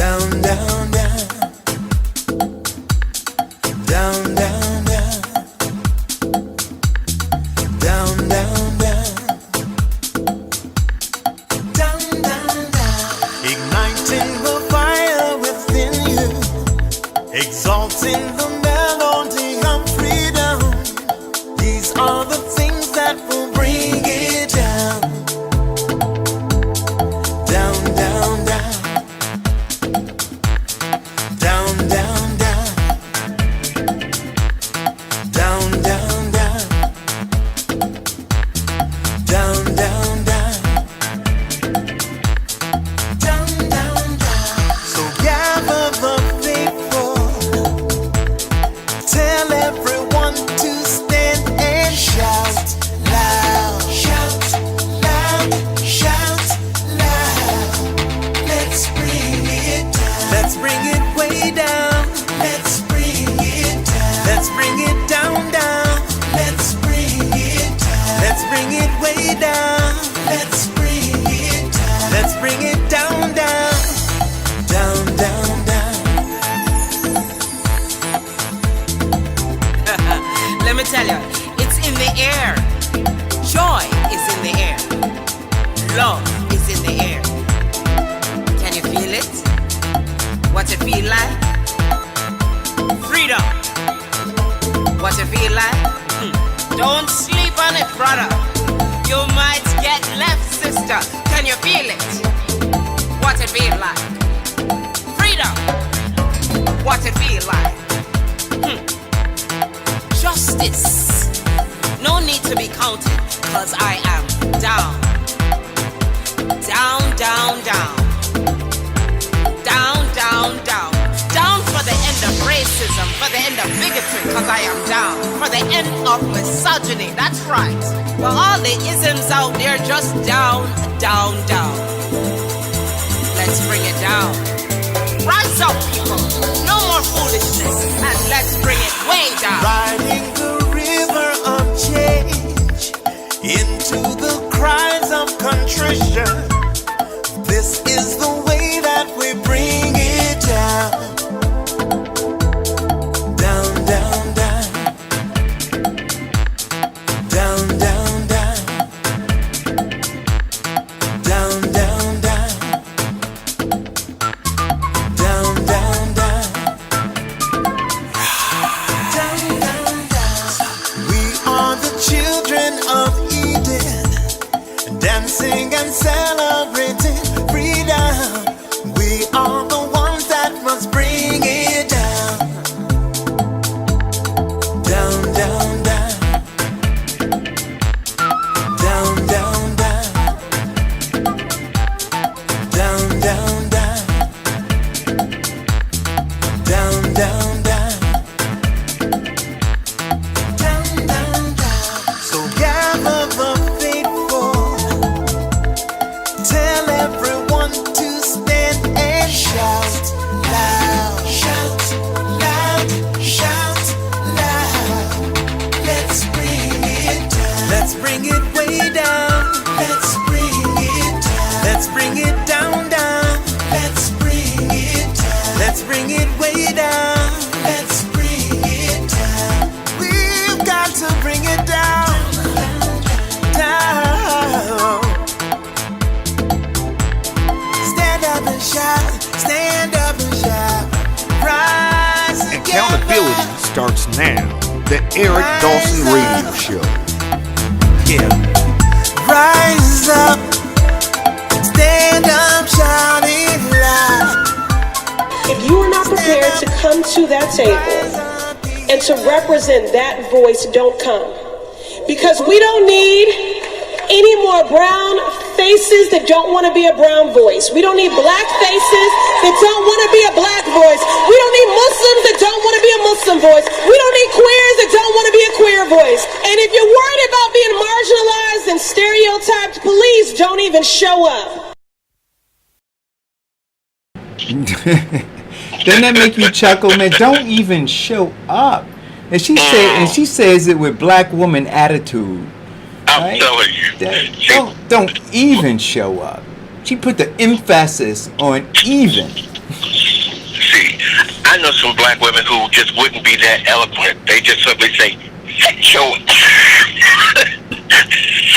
Down, down, down. Down, down, down. Down, down, down. Down, down, down. Igniting the fire within you. Exalting the melody of freedom. These are the things that will bring it down. Down, down, down. Down, down, down. Down, down, down. Down, down, down. Down, down, down. So gather the faithful. Tell everyone to stand and shout loud. Shout loud. Shout loud. Let's bring it down. Let's bring it way down. Let's bring it down. Let's bring it down, down. Let's bring it down. Let's bring it way down. Let's bring it down. Let's bring it down, down. Down, down, down. Let me tell you, it's in the air. Joy is in the air. Love is in the air. Can you feel it? What it feel like? Freedom. What it feel like? Don't sleep on it, brother. You might get left, sister. Can you feel it? What it feel like? Freedom. What it feel like? Justice. No need to be counted, cause I am down. Down, down, down. Down, down, down. Down for the end of racism, for the end of bigotry, cause I am down. For the end of misogyny, that's right. For all the isms out there, just down, down, down. Let's bring it down. Rise up, people. No more foolishness, and let's bring it way down. Riding the river of change into the cries of contrition. This is the way that we bring it down. Down, down, down. Down, down, down. Down, down, down. Down, down, down. Down, down, down. We are the children of Eden, dancing and celebrating freedom. We are the ones that must bring it down. Down, down, down. Down, down, down. Down, down, down. Down, down, down. Down, down, down. So gather the faithful. Tell everyone to stand and shout loud. Shout loud. Shout loud. Let's bring it down. Let's bring it way down. Let's bring it down. Let's bring it down, down. Let's bring it down. Let's bring it way down. Let's bring it down. We've got to bring it down. Down. Stand up and shout. Stand up and shout. Rise together. Accountability starts now. The Eric Dawson Radio Show. Yeah. Rise up. Stand up, shout it loud. If you are not prepared to come to that table and to represent that voice, don't come. Because we don't need any more brown faces that don't want to be a brown voice. We don't need black faces that don't want to be a black voice. We don't need Muslims that don't want to be a Muslim voice. We don't need queers that don't want to be a queer voice. And if you're worried about being marginalized and stereotyped, please don't even show up. Doesn't that make you chuckle, man? Don't even show up. And she says it with black woman attitude. I'm telling you. Don't even show up. She put the emphasis on even. See, I know some black women who just wouldn't be that eloquent. They just simply say, "Set your,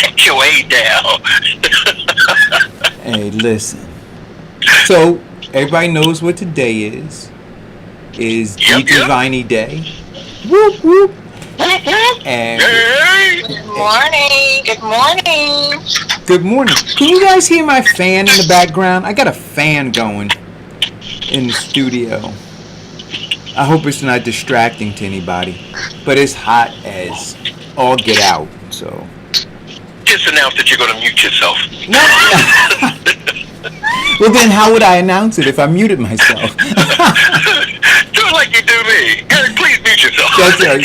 set your A down." Hey, listen. So everybody knows what today is. Is Yep, Deidre yep. Viney Day. Whoop whoop. And Hey, Good morning. Good morning. good morning. Can you guys hear my fan in the background? I got a fan going in the studio. I hope it's not distracting to anybody, but it's hot as all get out. So just announce that you're going to mute yourself. no. Well, then how would I announce it if I muted myself? Do it like you do me. Eric, please mute yourself. That's right.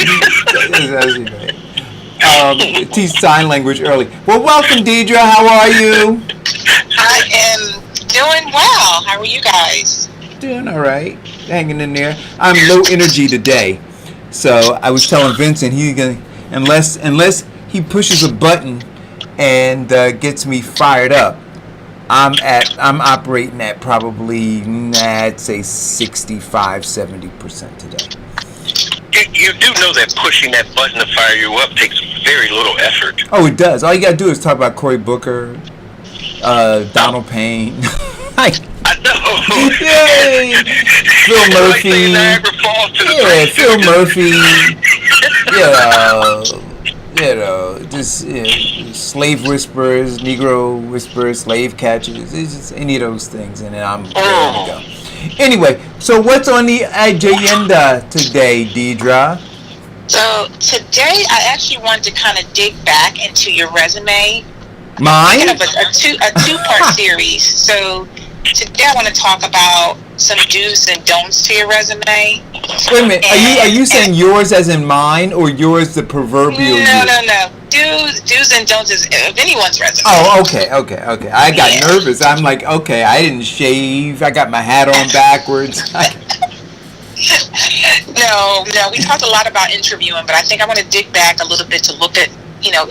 Teach sign language early. Well, welcome, Deidre. How are you? I am doing well. How are you guys? Doing all right. Hanging in there. I'm low energy today, so I was telling Vincent unless he pushes a button and gets me fired up. I'm operating at probably, I'd say 65-70% today. You do know that pushing that button to fire you up takes very little effort. Oh, it does. All you gotta do is talk about Cory Booker, Donald Payne. I know. Yay! Phil Like Murphy. saying Niagara Falls to the Yeah, train. Phil Murphy. Just slave whisperers, Negro whisperers, slave catchers. It's just any of those things, and then I'm ready to go. Anyway, so what's on the agenda today, Deidre? So today I actually wanted to kind of dig back into your resume. Mine? Kind of a two-part series. So today I want to talk about some do's and don'ts to your resume. Wait a minute. Are you saying yours as in mine, or yours the proverbial? No. Do's and don'ts of anyone's resume. Oh, okay. I got nervous. I'm like, okay, I didn't shave. I got my hat on backwards. No. We talked a lot about interviewing, but I think I want to dig back a little bit to look at,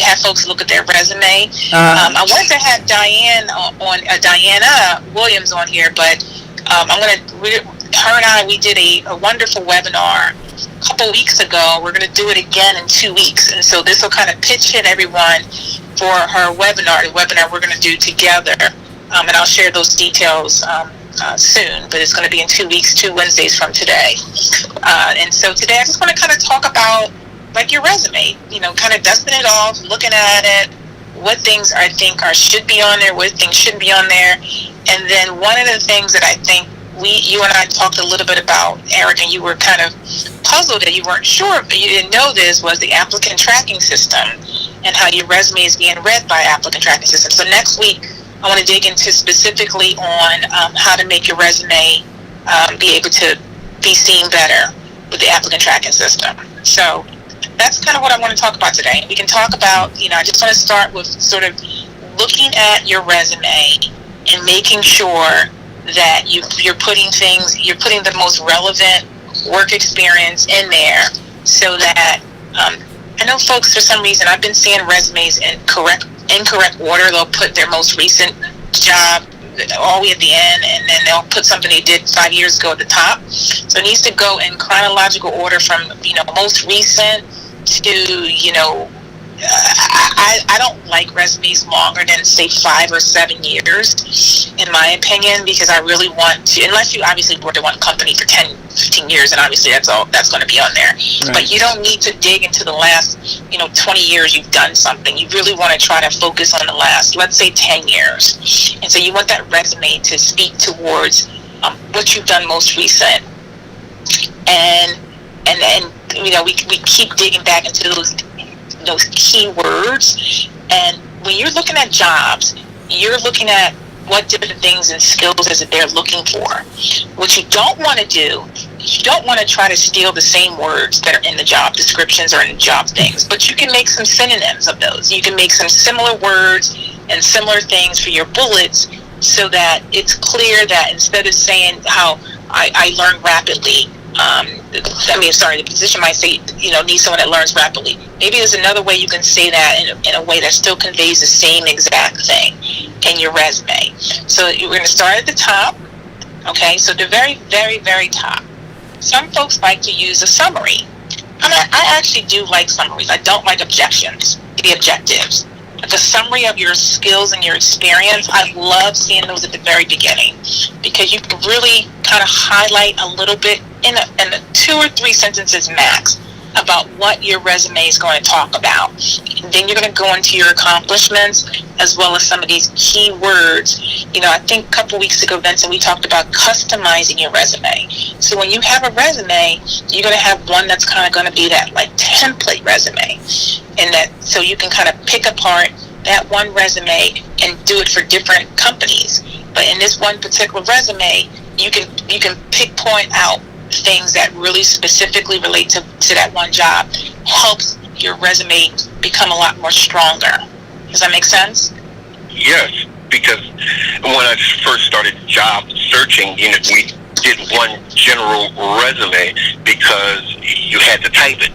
have folks look at their resume. I wanted to have Diana Williams on here, but her and I, we did a wonderful webinar a couple weeks ago. We're going to do it again in 2 weeks. And so this will kind of pitch in everyone for her webinar, the webinar we're going to do together. And I'll share those details soon, but it's going to be in 2 weeks, 2 Wednesdays from today. And so today I just want to kind of talk about like your resume, kind of dusting it off, looking at it, what things I think should be on there, what things shouldn't be on there. And then one of the things that I think you and I talked a little bit about, Eric, and you were kind of puzzled that you weren't sure, but you didn't know this, was the applicant tracking system and how your resume is being read by applicant tracking system. So next week, I want to dig into specifically on how to make your resume be able to be seen better with the applicant tracking system. So that's kind of what I want to talk about today. We can talk about, I just want to start with sort of looking at your resume and making sure that you're putting the most relevant work experience in there, so that I know folks, for some reason, I've been seeing resumes in incorrect order. They'll put their most recent job all the way at the end, and then they'll put something they did 5 years ago at the top. So it needs to go in chronological order from most recent to I don't like resumes longer than say 5 or 7 years, in my opinion, because I really want to, unless you obviously worked at one company for 10, 15 years, and obviously that's going to be on there. Right. But you don't need to dig into the last 20 years you've done something. You really want to try to focus on the last, let's say, 10 years. And so you want that resume to speak towards what you've done most recent. And we keep digging back into those keywords, and when you're looking at jobs, you're looking at what different things and skills is it they're looking for. What you don't want to do is you don't want to try to steal the same words that are in the job descriptions or in the job things, but you can make some synonyms of those. You can make some similar words and similar things for your bullets, so that it's clear that instead of saying how I learn rapidly, the position might say, need someone that learns rapidly. Maybe there's another way you can say that in a way that still conveys the same exact thing in your resume. So we're going to start at the top. Okay, so the very, very, very top. Some folks like to use a summary. I actually do like summaries. I don't like the objectives. The summary of your skills and your experience, I love seeing those at the very beginning, because you can really kind of highlight a little bit in a 2 or 3 sentences max about what your resume is going to talk about. And then you're going to go into your accomplishments as well as some of these key words. I think a couple weeks ago, Vincent, we talked about customizing your resume. So when you have a resume, you're going to have one that's kind of going to be that like template resume, and that so you can kind of pick apart that one resume and do it for different companies. But in this one particular resume, you can point out things that really specifically relate to that one job. Helps your resume become a lot more stronger. Does that make sense? Yes, because when I first started job searching, we did one general resume because you had to type it.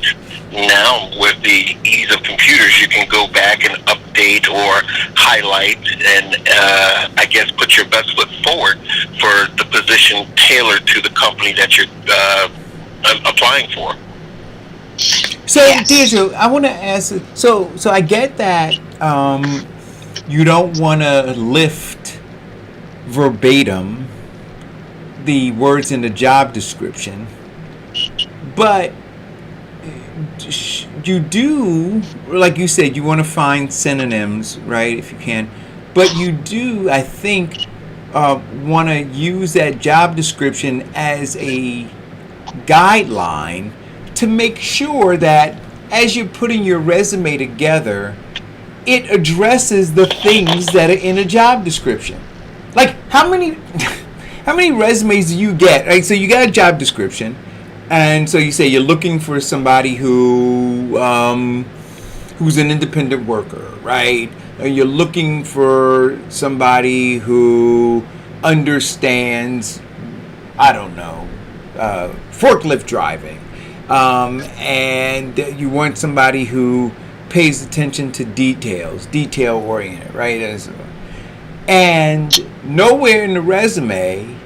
Now, with the ease of computers, you can go back and update or highlight and, I guess, put your best foot forward for the position tailored to the company that you're applying for. So, yes. Deirdre, I want to ask. So I get that you don't want to lift verbatim the words in the job description, but you do, like you said, you want to find synonyms, right, if you can. But you do, I think, want to use that job description as a guideline to make sure that as you're putting your resume together, it addresses the things that are in a job description. Like, how many resumes do you get? Right, so you got a job description, and so you say you're looking for somebody who's an independent worker, right? You're looking for somebody who understands, I don't know, forklift driving. And you want somebody who pays attention to details, detail-oriented, right? And nowhere in the resume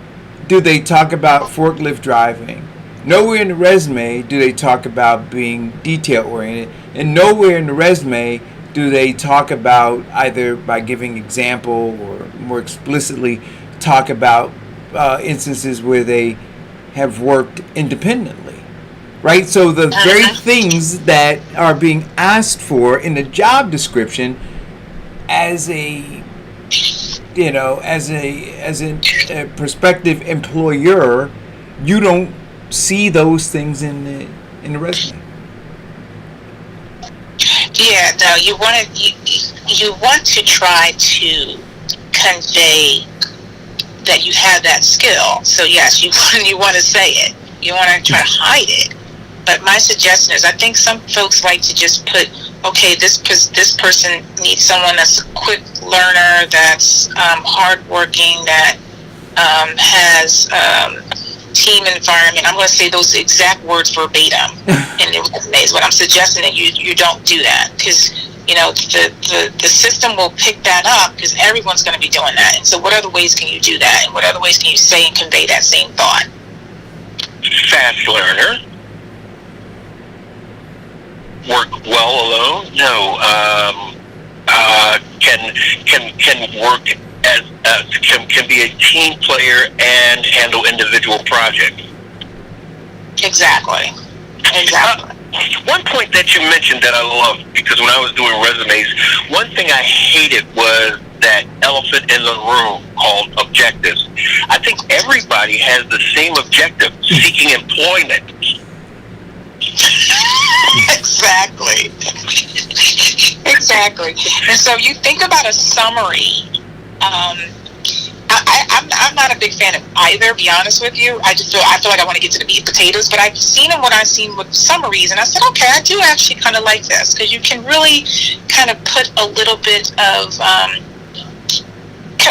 do they talk about forklift driving. Nowhere in the resume do they talk about being detail-oriented. And nowhere in the resume do they talk about, either by giving example or more explicitly, talk about instances where they have worked independently. Right, so the very things that are being asked for in the job description, as a prospective employer, you don't see those things in the resume. Yeah, no, you want to try to convey that you have that skill. So yes, you want to say it. You want to try to hide it. But my suggestion is, I think some folks like to just put, okay, this person needs someone that's a quick learner, that's hardworking, that has team environment. I'm going to say those exact words verbatim in the resumes. What I'm suggesting that you don't do that, because the system will pick that up, because everyone's going to be doing that. And so, what other ways can you do that? And what other ways can you say and convey that same thought? Fast learner. Work well alone? No. Can work as can be a team player and handle individual projects. Exactly. One point that you mentioned that I love, because when I was doing resumes, one thing I hated was that elephant in the room called objectives. I think everybody has the same objective: seeking employment. Exactly. And so you think about a summary. I'm not a big fan of either, to be honest with you. I feel like I want to get to the meat and potatoes, but I've seen what I've seen with summaries, and I said, okay, I do actually kind of like this, because you can really kind of put a little bit of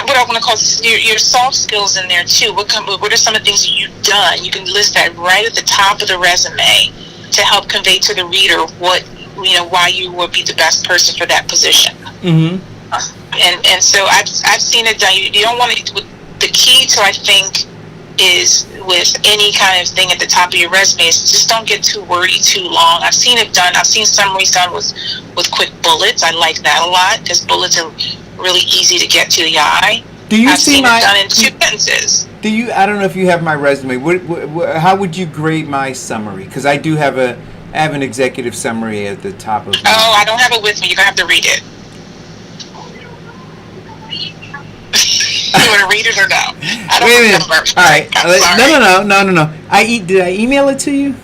what I want to call your soft skills in there too. What are some of the things that you've done? You can list that right at the top of the resume to help convey to the reader why you would be the best person for that position. Mm-hmm. And so I've seen it done. You don't want to. The key to, I think, is with any kind of thing at the top of your resume is just don't get too wordy too long. I've seen it done. I've seen summaries done with quick bullets. I like that a lot because bullets are really easy to get to the eye. I've seen it done in 2 sentences. Do you? I don't know if you have my resume. How would you grade my summary? Because I do have an executive summary at the top of. Oh, I don't have it with me. You're gonna have to read it. You want to read it or no? I don't remember. All right. No. Did I email it to you?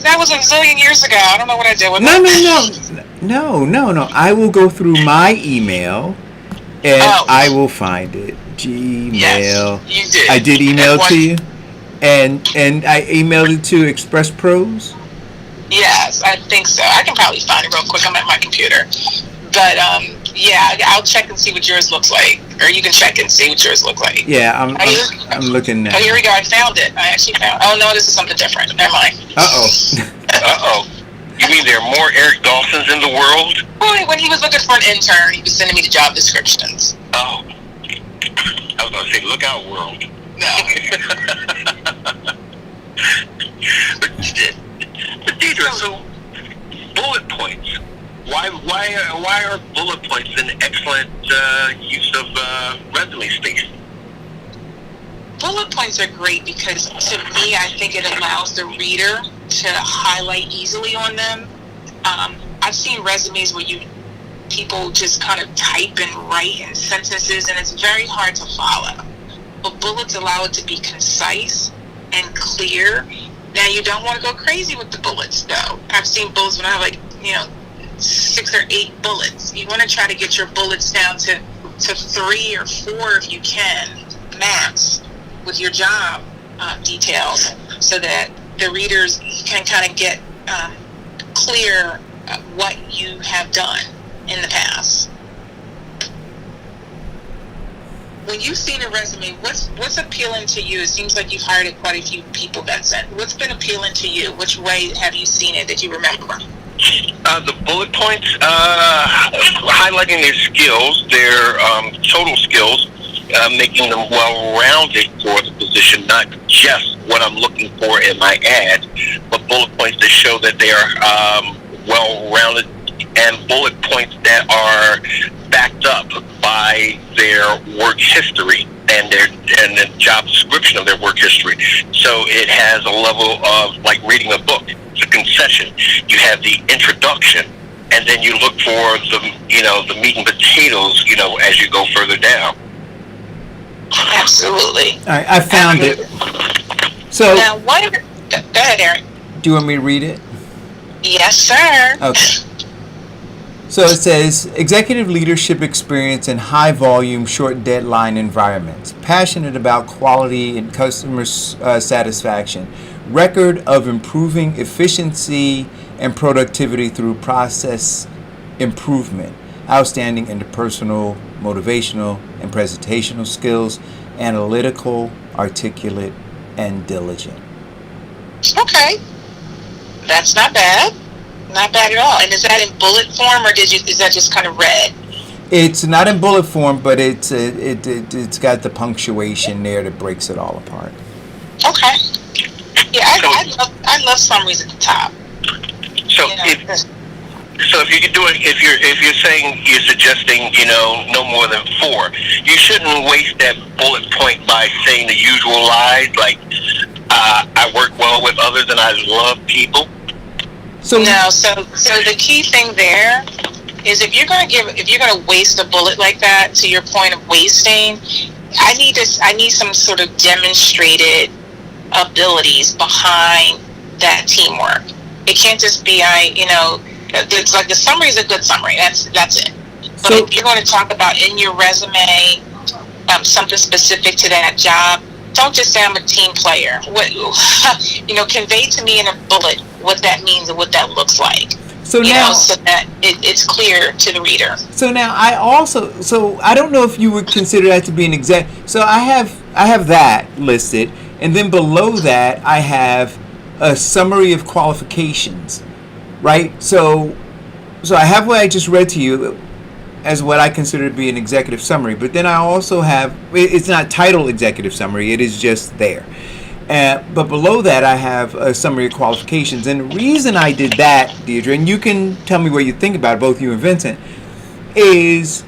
That was a zillion years ago. I don't know what I did with it. No. I will go through my email, and I will find it. Gmail. Yes, you did. I did email it to you, and I emailed it to Express Pros. Yes, I think so. I can probably find it real quick. I'm at my computer, but yeah, I'll check and see what yours looks like, or you can check and see what yours look like. Yeah, I'm looking now. Oh, here we go. I found it. I actually found. Oh no, this is something different. Never mind. You mean there are more Eric Dawsons in the world? Well, when he was looking for an intern, he was sending me the job descriptions. Oh, I was gonna say, look out, world. No. But Deidre, so bullet points. Why are bullet points an excellent use of resume space? Bullet points are great because, to me, I think it allows the reader to highlight easily on them. I've seen resumes where people just kind of type and write in sentences, and it's very hard to follow. But bullets allow it to be concise and clear. Now, you don't want to go crazy with the bullets, though. I've seen bullets when I have 6 or 8 bullets. You want to try to get your bullets down to 3 or 4 if you can, max, with your job details, so that the readers can kind of get clear what you have done in the past. When you've seen a resume, what's appealing to you? It seems like you've hired quite a few people, Vincent. What's been appealing to you? Which way have you seen it that you remember? The bullet points, highlighting their skills, their total skills, making them well-rounded for the position, not just what I'm looking for in my ad, but bullet points that show that they are well-rounded, and bullet points that are backed up by their work history and the job description of their work history. So it has a level of like reading a book. It's a concession. You have the introduction, and then you look for the meat and potatoes, as you go further down. Absolutely. All right, I found it. So now, go ahead, Eric. Do you want me to read it? Yes, sir. Okay. So it says, executive leadership experience in high volume, short deadline environments, passionate about quality and customer satisfaction, record of improving efficiency and productivity through process improvement, outstanding interpersonal, motivational, and presentational skills, analytical, articulate, and diligent. Okay. That's not bad. Not bad at all. And is that in bullet form, or is that just kind of red? It's not in bullet form, but it's got the punctuation there that breaks it all apart. Okay. Yeah, I love summaries at the top. So if you're saying you're suggesting no more than 4, you shouldn't waste that bullet point by saying the usual lies like I work well with others and I love people. So the key thing there is if you're gonna waste a bullet like that, to your point of wasting, I need some sort of demonstrated abilities behind that teamwork. It can't just be it's like the summary is a good summary. That's it. But if you're going to talk about in your resume something specific to that job, don't just say I'm a team player. Convey to me in a bullet what that means and what that looks like. So that it's clear to the reader. So now I don't know if you would consider that to be an exact. So I have that listed, and then below that I have a summary of qualifications, right? So I have what I just read to you, as what I consider to be an executive summary. But then I also have, it's not titled executive summary, it is just there. But below that, I have a summary of qualifications. And the reason I did that, Deidre, and you can tell me what you think about it, both you and Vincent, is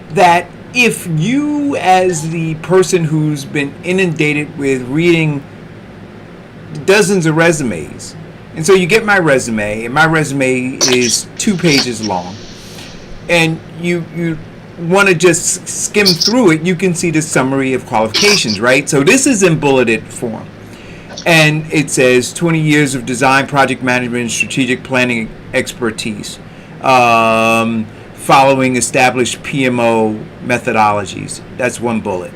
that if you, as the person who's been inundated with reading dozens of resumes, and so you get my resume, and my resume is 2 pages long, and you want to just skim through it, you can see the summary of qualifications, right? So this is in bulleted form. And it says 20 years of design, project management, and strategic planning expertise, following established PMO methodologies. That's one bullet.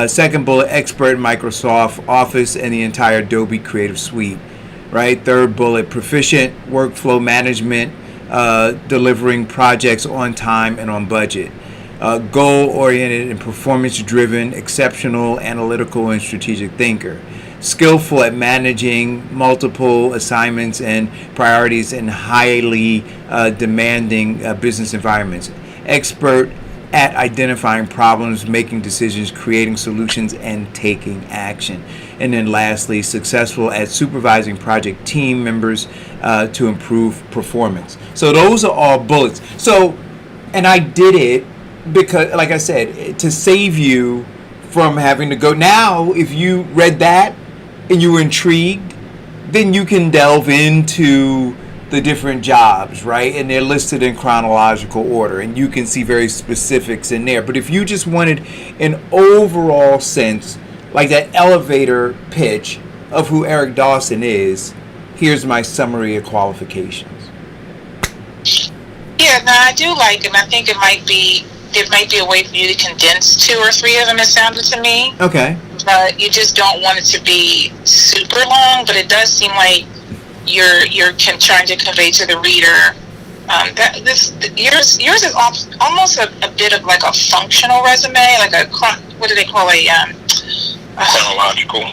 Second bullet, expert in Microsoft Office and the entire Adobe Creative Suite, right? Third bullet, proficient workflow management, delivering projects on time and on budget. Goal-oriented and performance-driven, exceptional, analytical, and strategic thinker. Skillful at managing multiple assignments and priorities in highly demanding business environments. Expert at identifying problems, making decisions, creating solutions, and taking action. And then lastly, successful at supervising project team members to improve performance. So those are all bullets. So, and I did it because, like I said, to save you from having to go. Now, if you read that and you were intrigued, then you can delve into the different jobs, right? And they're listed in chronological order, and you can see very specifics in there. But if you just wanted an overall sense, like that elevator pitch of who Eric Dawson is, here's my summary of qualifications. Yeah, no, I do like it. I think it might be a way for you to condense 2 or 3 of them, it sounded to me. Okay. But you just don't want it to be super long, but it does seem like you're trying to convey to the reader that yours is almost a bit of like a functional resume, like what do they call chronological.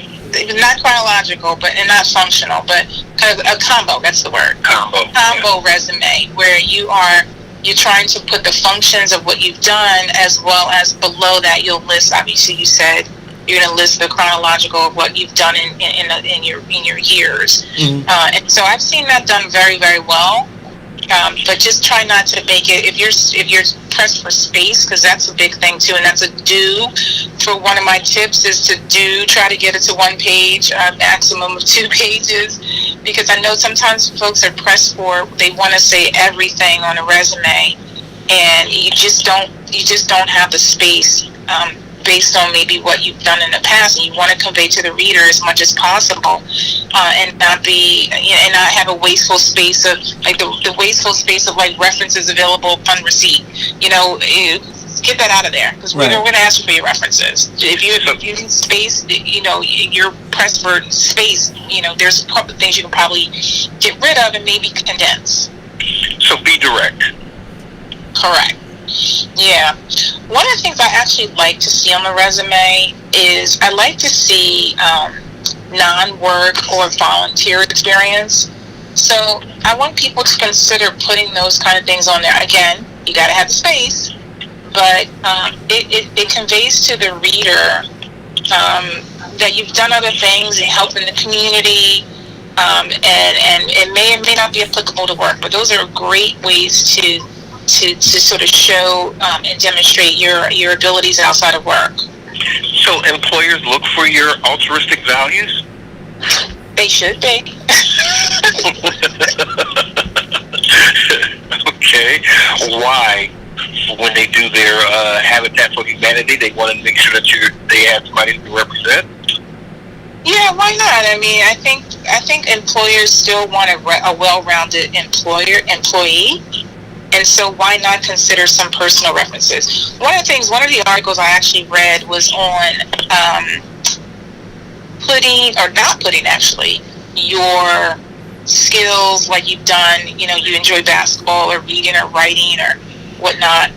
Not chronological, and not functional, but kind of a combo. That's the word. Combo resume, where you're trying to put the functions of what you've done, as well as below that you'll list. Obviously, you said you're going to list the chronological of what you've done in your years, and so I've seen that done very, very well. But just try not to make it, if you're pressed for space, because that's a big thing too, and that's a do. For one of my tips is to try to get it to 1 page, maximum of 2 pages, because I know sometimes folks are pressed for, they want to say everything on a resume, and you just don't have the space based on maybe what you've done in the past, and you want to convey to the reader as much as possible, and not have a wasteful space of like the wasteful space of like references available upon receipt. Get that out of there, because we're going to ask you for your references. If you need space, you're pressed for space. There's a couple of things you can probably get rid of and maybe condense. So be direct. Correct. Yeah. One of the things I actually like to see on the resume is I like to see non-work or volunteer experience. So I want people to consider putting those kind of things on there. Again, you got to have the space, but it conveys to the reader that you've done other things and helped in the community, and it may or may not be applicable to work, but those are great ways to sort of show and demonstrate your abilities outside of work. So employers look for your altruistic values? They should be. Okay. Why? When they do their Habitat for Humanity, they want to make sure that they have somebody to represent? Yeah, why not? I mean, I think employers still want a well-rounded employee. And so why not consider some personal references? One of the articles I actually read was on putting your skills, like you've done, you enjoy basketball or reading or writing or whatnot.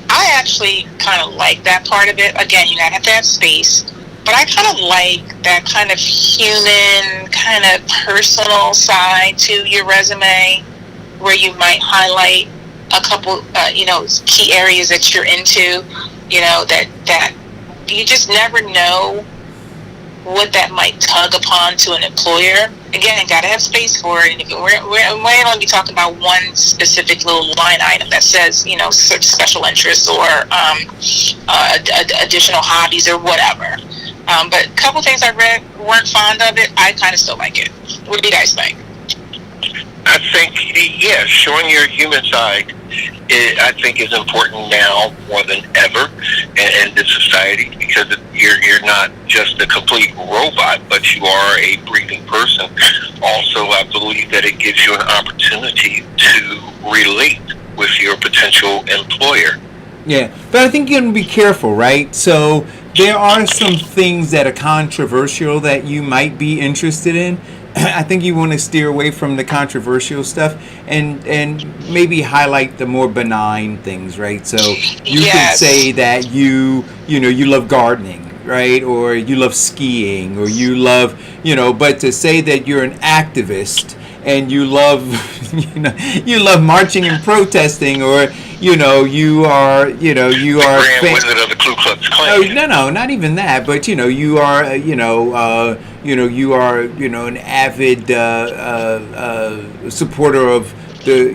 I actually kind of like that part of it. Again, you have to have space, but I kind of like that kind of human, kind of personal side to your resume, where you might highlight a couple, key areas that you're into, that you just never know what that might tug upon to an employer. Again, got to have space for it. And if we're only be talking about one specific little line item that says, special interests or additional hobbies or whatever. But a couple things I read, weren't fond of it. I kind of still like it. What do you guys think? I think, showing your human side, I think, is important now more than ever in this society, because you're not just a complete robot, but you are a breathing person. Also, I believe that it gives you an opportunity to relate with your potential employer. Yeah, but I think you can be careful, right? So there are some things that are controversial that you might be interested in. I think you want to steer away from the controversial stuff and maybe highlight the more benign things, right? So you could say that you love gardening, right? Or you love skiing, or you love, but to say that you're an activist and you love, you love marching and protesting, or you are Grand Wizard of the Ku Klux Klan. No, not even that. But you are, you are, an avid supporter of the,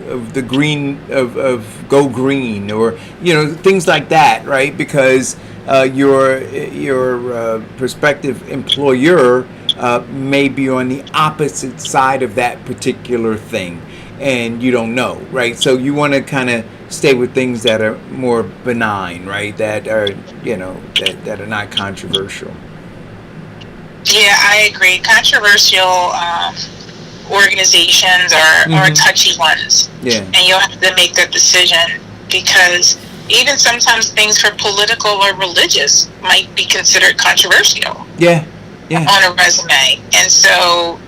of the green, of Go Green, or things like that, right? Because your prospective employer may be on the opposite side of that particular thing, and you don't know, right? So you want to kind of stay with things that are more benign, right? That are, that are not controversial. Yeah, I agree. Controversial organizations are touchy ones. Yeah. And you'll have to make that decision, because even sometimes things for political or religious might be considered controversial. Yeah. On a resume. And so,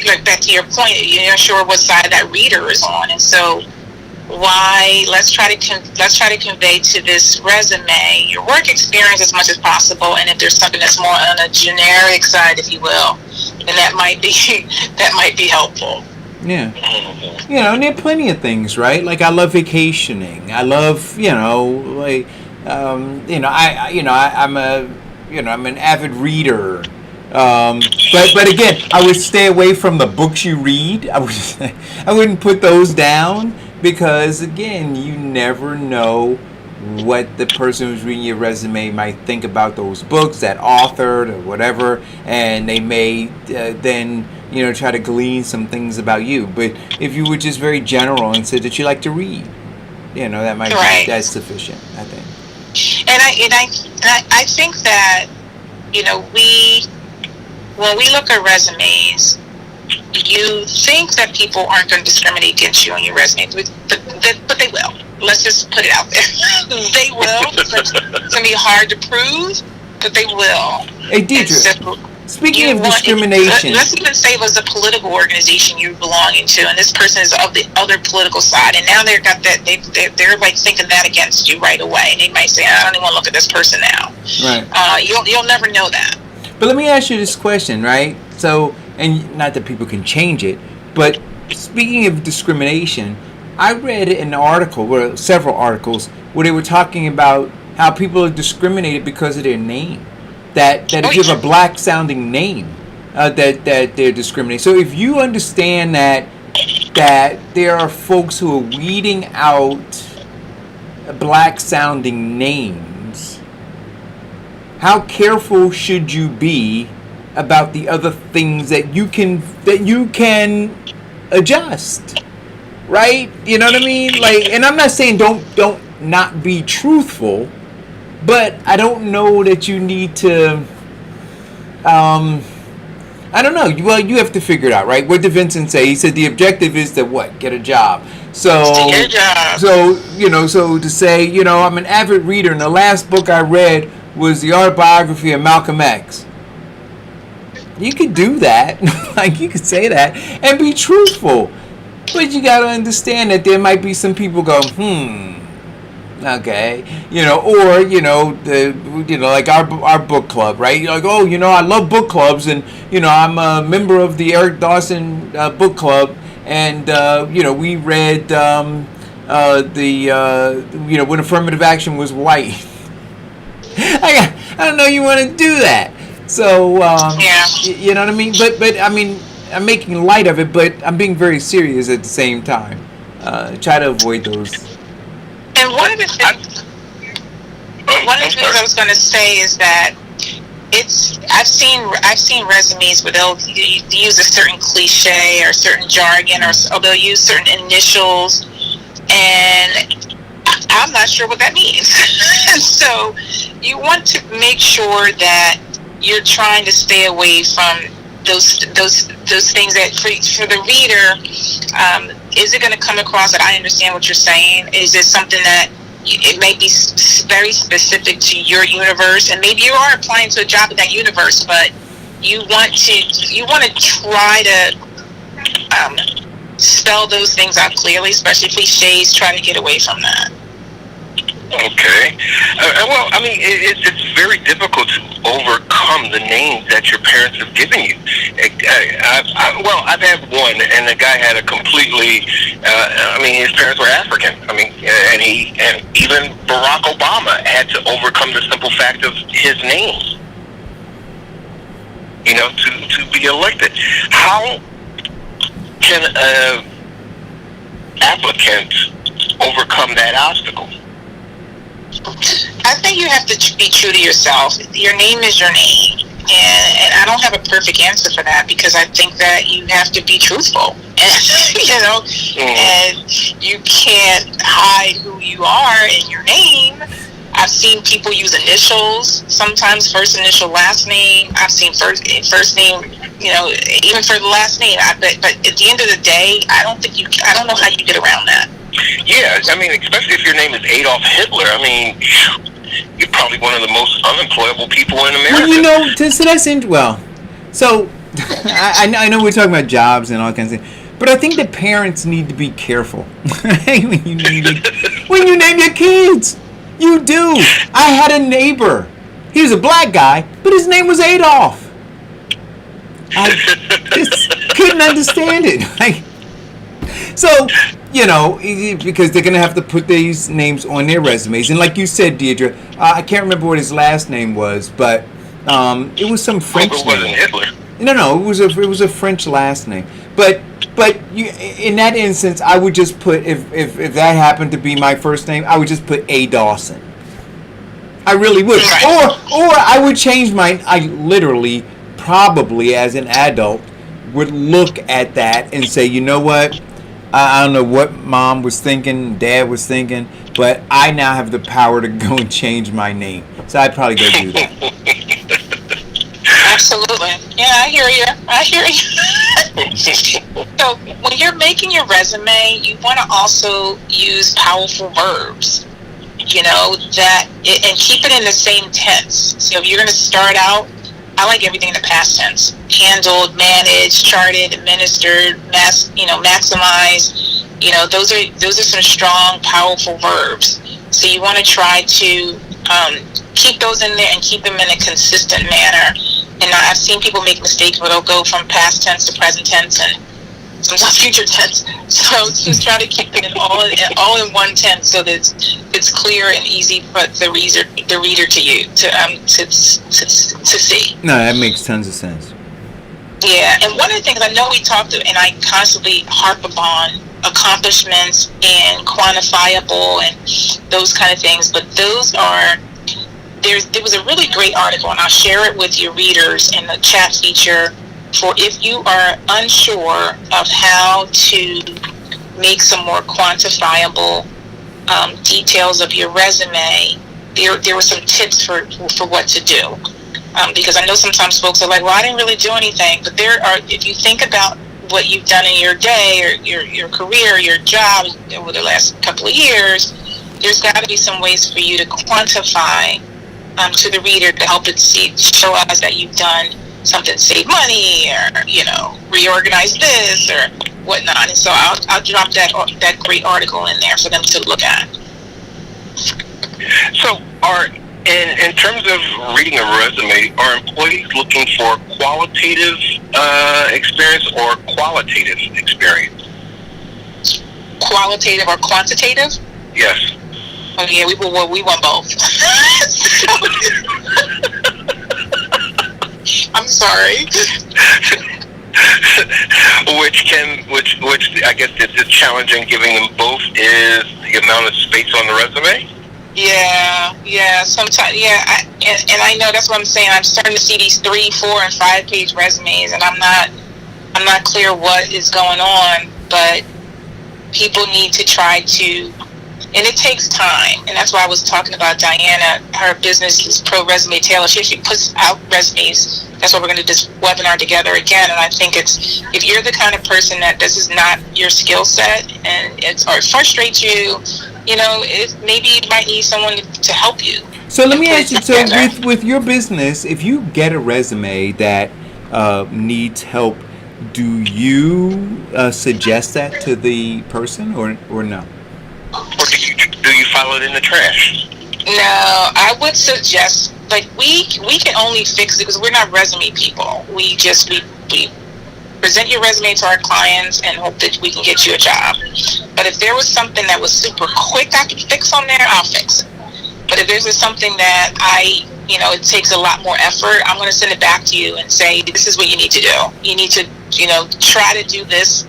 like back to your point, you're not sure what side that reader is on, and so let's try to convey to this resume your work experience as much as possible, and if there's something that's more on a generic side, if you will, then that might be helpful. Yeah. And there are plenty of things, right? Like I love vacationing. I love, I'm an avid reader. But again, I would stay away from the books you read. I wouldn't put those down, because again, you never know what the person who's reading your resume might think about those books, that author or whatever, and they may then try to glean some things about you. But if you were just very general and said that you like to read, that might be that's sufficient, I think. And I think that when we look at resumes, you think that people aren't going to discriminate against you on your resume, but they will. Let's just put it out there. They will. It's going to be hard to prove, but they will. Hey, Deidre, speaking of discrimination, let's even say it was a political organization you're belonging to, and this person is of the other political side, and now they've got that they're like thinking that against you right away, and they might say, I don't even want to look at this person now. Right. You'll never know that. But let me ask you this question, right? So, and not that people can change it, but speaking of discrimination, I read an article, several articles, where they were talking about how people are discriminated because of their name. That if you have a black sounding name, that they're discriminated. So if you understand that there are folks who are weeding out black sounding names, how careful should you be about the other things that you can adjust, right? You know what I mean? Like, and I'm not saying don't not be truthful, but I don't know that you need to. I don't know. Well, you have to figure it out, right? What did Vincent say? He said the objective is to what? Get a job. So to say, I'm an avid reader, and the last book I read was the autobiography of Malcolm X. You could do that. Like, you could say that and be truthful. But you got to understand that there might be some people go, okay, like our book club, right? You're like, I love book clubs, and I'm a member of the Eric Dawson book club, and we read when affirmative action was white. I don't know you want to do that. So you know what I mean. But I mean, I'm making light of it, but I'm being very serious at the same time. Try to avoid those. And one of the things I was going to say is that I've seen resumes where they'll use a certain cliche or certain jargon, or they'll use certain initials, and I'm not sure what that means. So you want to make sure that you're trying to stay away from those things that for the reader, is it going to come across that I understand what you're saying? Is it something that it may be very specific to your universe, and maybe you are applying to a job in that universe, but you want to try to spell those things out clearly, especially cliches. Try to get away from that. Okay. Well, I mean, it's very difficult to overcome the names that your parents have given you. I've had one, and the guy had a completely. His parents were African. And even Barack Obama had to overcome the simple fact of his name. To be elected. How can an applicant overcome that obstacle? I think you have to be true to yourself. Your name is your name. And I don't have a perfect answer for that, because I think that you have to be truthful. And you can't hide who you are in your name. I've seen people use initials, sometimes first initial, last name. I've seen first name, even for the last name. But at the end of the day, I don't know how you get around that. Yeah, especially if your name is Adolf Hitler. You're probably one of the most unemployable people in America. Well, so that's so I know we're talking about jobs and all kinds of things, but I think the parents need to be careful when you name your kids. You do. I had a neighbor. He was a black guy, but his name was Adolf. I just couldn't understand it. So, because they're going to have to put these names on their resumes. And like you said, Deidre, I can't remember what his last name was, but it was some French name. It wasn't Hitler. No, it was a French last name. But in that instance, I would just put, if that happened to be my first name, I would just put A. Dawson. I really would. Or I would change mine. I literally, probably as an adult, would look at that and say, you know what? I don't know what mom was thinking, dad was thinking, but I now have the power to go and change my name. So I'd probably go do that. Absolutely. Yeah, I hear you. So when you're making your resume, you want to also use powerful verbs, and keep it in the same tense. So if you're going to start out, I like everything in the past tense. Handled, managed, charted, administered, maximize. Those are some strong, powerful verbs. So you want to try to keep those in there and keep them in a consistent manner. And I've seen people make mistakes where they'll go from past tense to present tense and sometimes future tense. So just try to keep it all in one tense, so that it's clear and easy for the reader to see. No, that makes tons of sense. Yeah, and one of the things I know we talked to, and I constantly harp upon accomplishments and quantifiable and those kind of things, but there was a really great article, and I'll share it with your readers in the chat feature, for if you are unsure of how to make some more quantifiable details of your resume, there were some tips for what to do. Because I know sometimes folks are like, well, I didn't really do anything. But if you think about what you've done in your day or your career, your job over the last couple of years, there's got to be some ways for you to quantify to the reader to help it show us that you've done something to save money, or reorganize this or whatnot. And so I'll drop that great article in there for them to look at. So in terms of reading a resume, are employees looking for qualitative experience or qualitative experience? qualitative or quantitative? Yes. Oh yeah, we want both. I'm sorry. which I guess is challenging giving them both is the amount of space on the resume. Yeah. Sometimes, yeah. And I know that's what I'm saying. I'm starting to see these 3, 4, and 5-page resumes, and I'm not clear what is going on. But people need to try to, and it takes time. And that's why I was talking about Diana. Her business is Pro Resume Tailor. She actually puts out resumes. That's why we're going to do this webinar together again. And I think it's, if you're the kind of person that this is not your skill set and or it frustrates you, you know, maybe you might need someone to help you. So let me ask you, so with your business, if you get a resume that needs help, do you suggest that to the person or no? Or do you file it in the trash? No, I would suggest, like, we can only fix it because we're not resume people. We present your resume to our clients and hope that we can get you a job. But if there was something that was super quick I could fix on there, I'll fix it. But if there's something that it takes a lot more effort, I'm going to send it back to you and say, this is what you need to do. You need to, try to do this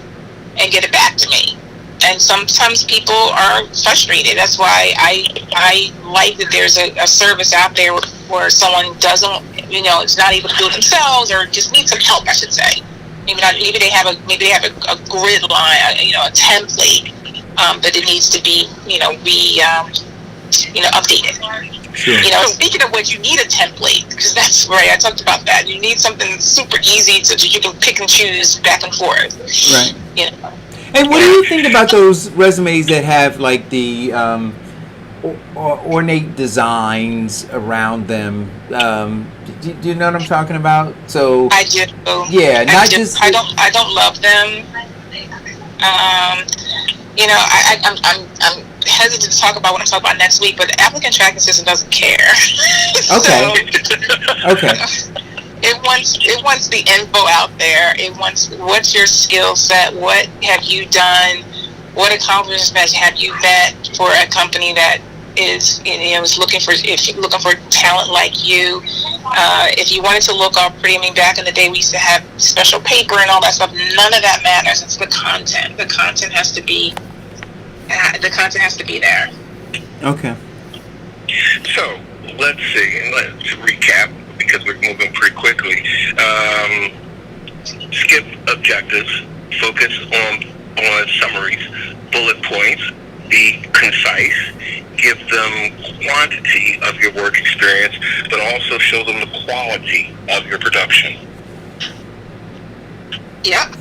and get it back to me. And sometimes people are frustrated. That's why I like that there's a service out there where someone doesn't, is not able to do it themselves or just needs some help, I should say. Maybe they have a grid line, a template, but it needs to be, updated. Sure. Speaking of which, you need a template, because that's right. I talked about that. You need something super easy so that you can pick and choose back and forth. Right. And what do you think about those resumes that have like the ornate designs around them? Do you know what I'm talking about? So I do. Yeah, I don't love them. I'm hesitant to talk about what I'm talking about next week, but the applicant tracking system doesn't care. Okay. Okay. It wants the info out there. It wants, what's your skill set? What have you done? What accomplishments have you met for a company that is looking for, if you're looking for talent like you? If you wanted to look all pretty, back in the day we used to have special paper and all that stuff. None of that matters. It's the content. The content has to be there. Okay. So let's see, and let's recap because we're moving pretty quickly. Skip objectives. Focus on summaries, bullet points. Be concise. Give them quantity of your work experience, but also show them the quality of your production. Yep.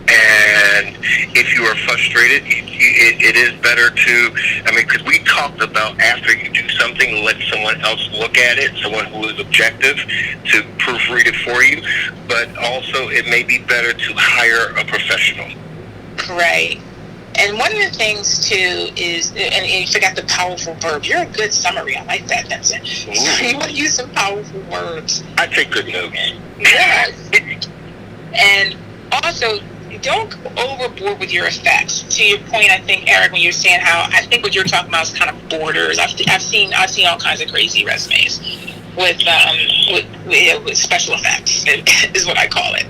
And if you are frustrated, it is better to, because we talked about after you do something, let someone else look at it, someone who is objective, to proofread it for you. But also, it may be better to hire a professional. Right. And one of the things, too, is, and you forgot the powerful verb. You're a good summary. I like that, Vincent. So you want to use some powerful verbs. I take good notes. Yes. And also, don't go overboard with your effects. To your point, I think, Eric, when you're saying how, I think what you're talking about is kind of borders. I've seen all kinds of crazy resumes with special effects, is what I call it.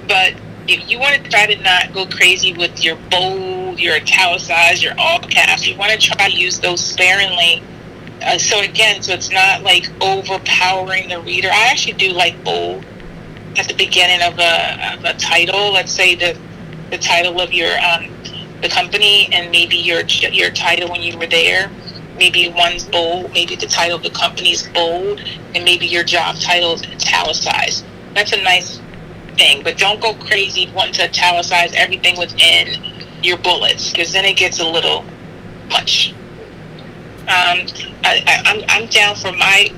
But if you want to try to not go crazy with your bold, your italicized, your all caps, you want to try to use those sparingly. So it's not like overpowering the reader. I actually do like bold at the beginning of a title. Let's say the title of your the company, and maybe your title when you were there. Maybe one's bold. Maybe the title of the company is bold, and maybe your job title is italicized. That's a nice thing, but don't go crazy wanting to italicize everything within your bullets, because then it gets a little much. I'm down for my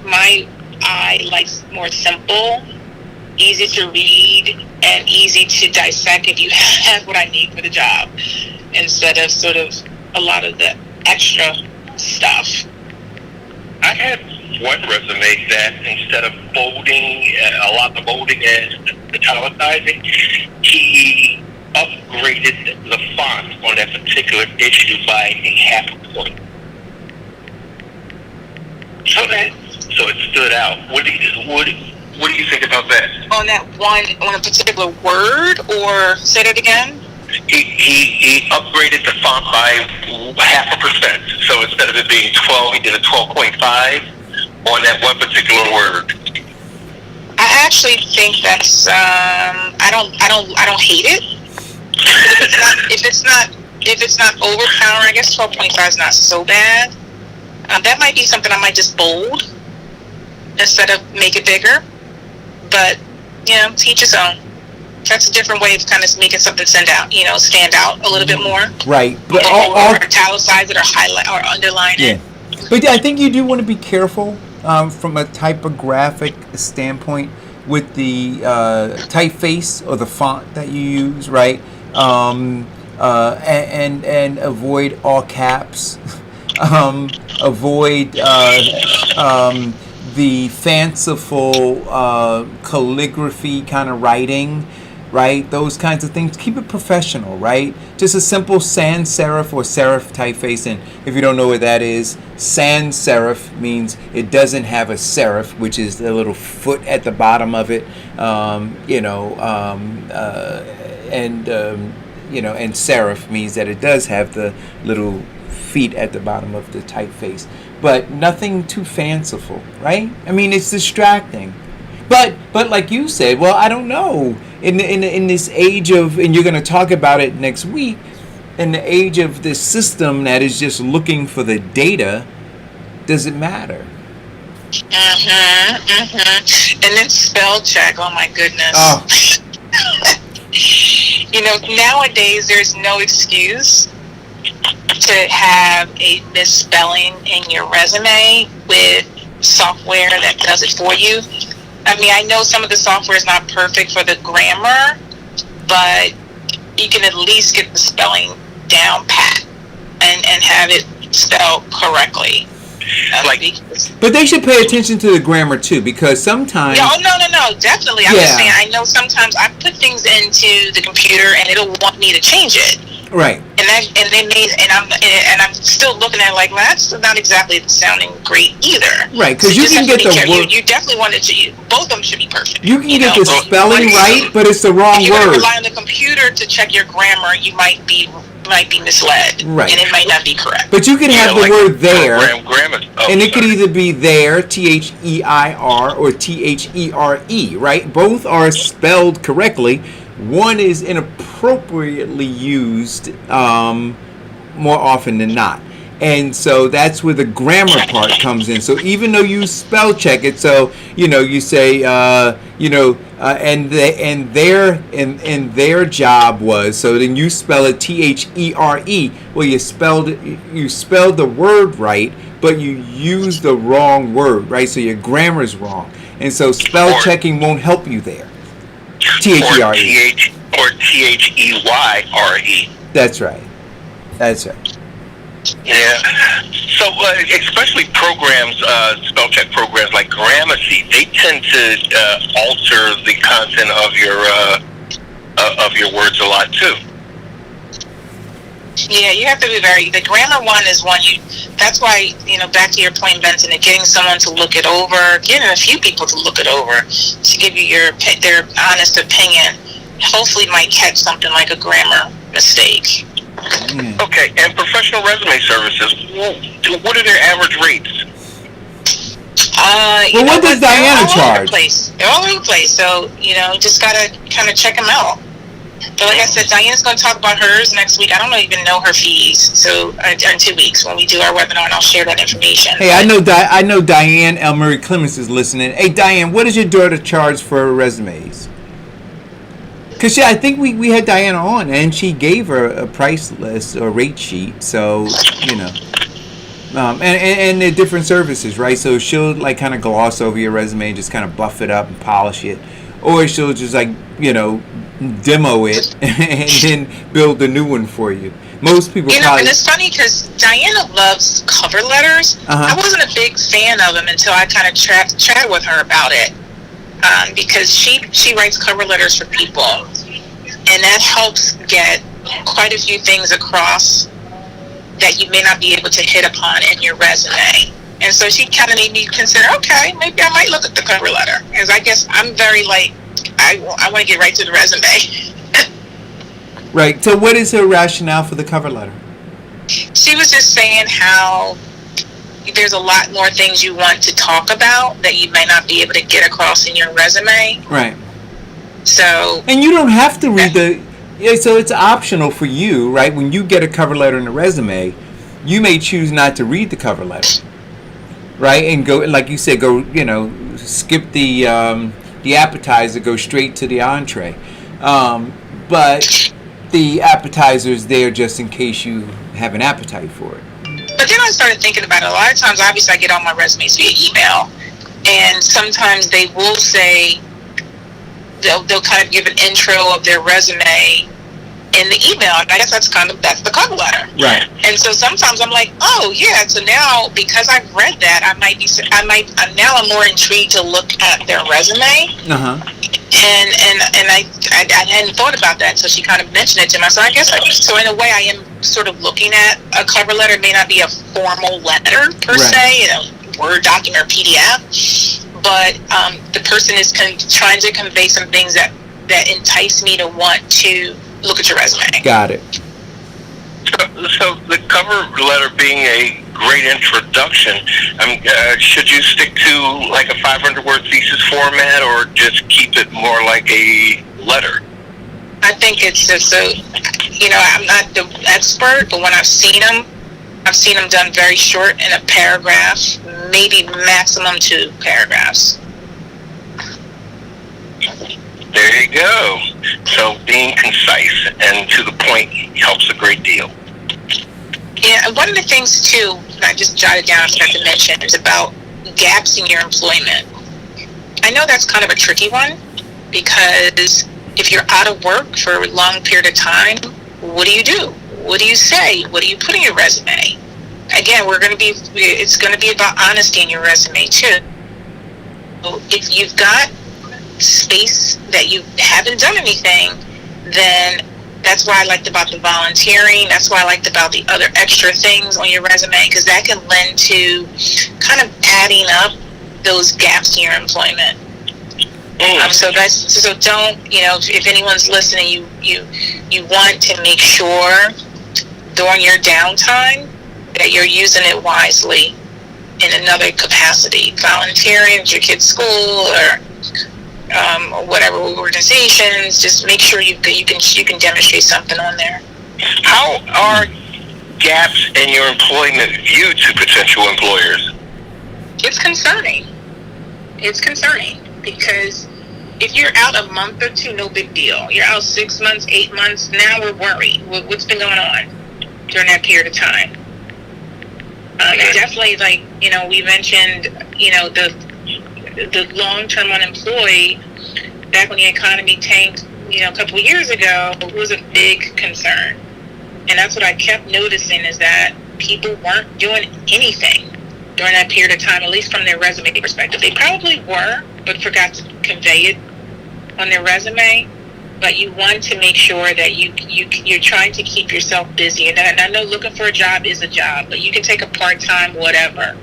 I like more simple, easy to read, and easy to dissect if you have what I need for the job, instead of sort of a lot of the extra stuff. I had one resume that instead of bolding, a lot of bolding and italicizing, he upgraded the font on that particular issue by a half a point. Okay. So it stood out. What do you think about that? On a particular word, or say that again? He upgraded the font by 0.5%. So instead of it being 12, he did a 12.5 on that one particular word. I actually think that's I don't hate it. If it's not overpowering, I guess 12.5 is not so bad. That might be something I might just bold instead of make it bigger. But to each his own. That's a different way of kind of making something stand out a little bit more. Right, but or italicize it or highlight or underline it. But I think you do want to be careful from a typographic standpoint with the typeface or the font that you use, right? And avoid all caps. Avoid the fanciful calligraphy kind of writing, right? Those kinds of things. Keep it professional, right? Just a simple sans serif or serif typeface. And if you don't know what that is, sans serif means it doesn't have a serif, which is the little foot at the bottom of it, and serif means that it does have the little feet at the bottom of the typeface, but nothing too fanciful, right? I mean, it's distracting. But like you said, well, I don't know. In this age of, and you're going to talk about it next week, in the age of this system that is just looking for the data, does it matter? And then spell check. Oh my goodness. Oh. Nowadays there's no excuse to have a misspelling in your resume with software that does it for you. I mean, I know some of the software is not perfect for the grammar, but you can at least get the spelling down pat and have it spelled correctly. But they should pay attention to the grammar too, because sometimes. No, definitely. I'm just saying. I know sometimes I put things into the computer and it'll want me to change it. Right. And I'm still looking at it like, well, that's not exactly sounding great either. Right, because you can get the word. You definitely want it to. Both of them should be perfect. You can get the spelling right, but it's the wrong if word. If you rely on the computer to check your grammar, you might be misled, right? And it might not be correct. But you can have the word there, and it could either be there, THEIR, or THERE, right? Both are spelled correctly. One is inappropriately used more often than not. And so that's where the grammar part comes in. So even though you spell check it, so you say and their job was, so then you spell it THERE. Well, you spelled the word right, but you used the wrong word, right? So your grammar is wrong, and so spell checking won't help you there. THERE or THEYRE. That's right. Yeah. So, especially programs, spell check programs like Gramercy, they tend to alter the content of your words a lot too. Yeah, you have to be the grammar one is one that's why, back to your point, Benson, and getting someone to look it over, getting a few people to look it over to give you their honest opinion, hopefully might catch something like a grammar mistake. Okay, and professional resume services, what are their average rates? What does Diana charge? They're all over the place, so, just gotta kind of check them out. But like I said, Diana's going to talk about hers next week. I don't even know her fees, so in 2 weeks when we do our webinar, and I'll share that information. Hey, I know Diane Elmurray Clemens is listening. Hey, Diane, what does your daughter charge for resumes? Because I think we had Diana on, and she gave her a price list or rate sheet. So and they're different services, right? So she'll kind of gloss over your resume and just kind of buff it up and polish it, or she'll just demo it and then build a new one for you. Most people and it's funny because Diana loves cover letters. I wasn't a big fan of them until I kind of chatted with her about it, because she writes cover letters for people, and that helps get quite a few things across that you may not be able to hit upon in your resume. And so she kind of made me consider, okay, maybe I might look at the cover letter, because I guess I'm very I want to get right to the resume. Right. So what is her rationale for the cover letter? She was just saying how there's a lot more things you want to talk about that you might not be able to get across in your resume. Right. So. And you don't have to read so it's optional for you, right? When you get a cover letter and a resume, you may choose not to read the cover letter, right? And go, like you said, skip the appetizer, go straight to the entree. But the appetizer is there just in case you have an appetite for it. But then I started thinking about it. A lot of times, obviously, I get all my resumes via email, and sometimes they will say they'll kind of give an intro of their resume in the email, and I guess that's the cover letter. Right. And so sometimes I'm like, oh yeah. So now because I've read that, I'm more intrigued to look at their resume. And I hadn't thought about that until she kind of mentioned it to me. So I guess so in a way I am sort of looking at a cover letter. It may not be a formal letter per se, Word document or PDF, but the person is trying to convey some things that entice me to want to look at your resume. Got it. So the cover letter being a great introduction, should you stick to like a 500-word thesis format, or just keep it more like a letter? I think it's just I'm not the expert, but when I've seen them done very short in a paragraph, maybe maximum 2 paragraphs. There you go. So being concise and to the point helps a great deal. Yeah, one of the things too, I just jotted down, I forgot to mention, is about gaps in your employment. I know that's kind of a tricky one, because if you're out of work for a long period of time, what do? What do you say? What do you put in your resume? Again, it's going to be about honesty in your resume too. So if you've got space that you haven't done anything, then that's why I liked about the volunteering. That's why I liked about the other extra things on your resume, because that can lend to kind of adding up those gaps in your employment. So don't, if anyone's listening, you want to make sure during your downtime that you're using it wisely in another capacity, volunteering at your kid's school or whatever organizations. Just make sure you can demonstrate something on there. How are gaps in your employment viewed to potential employers? It's concerning. It's concerning because if you're out a month or 2, no big deal. You're out 6 months, 8 months, now we're worried. What's been going on during that period of time? Definitely, we mentioned, the long-term unemployed, back when the economy tanked, a couple of years ago, was a big concern. And that's what I kept noticing, is that people weren't doing anything during that period of time, at least from their resume perspective. They probably were, but forgot to convey it on their resume. But you want to make sure that you're trying to keep yourself busy. And I know looking for a job is a job, but you can take a part-time whatever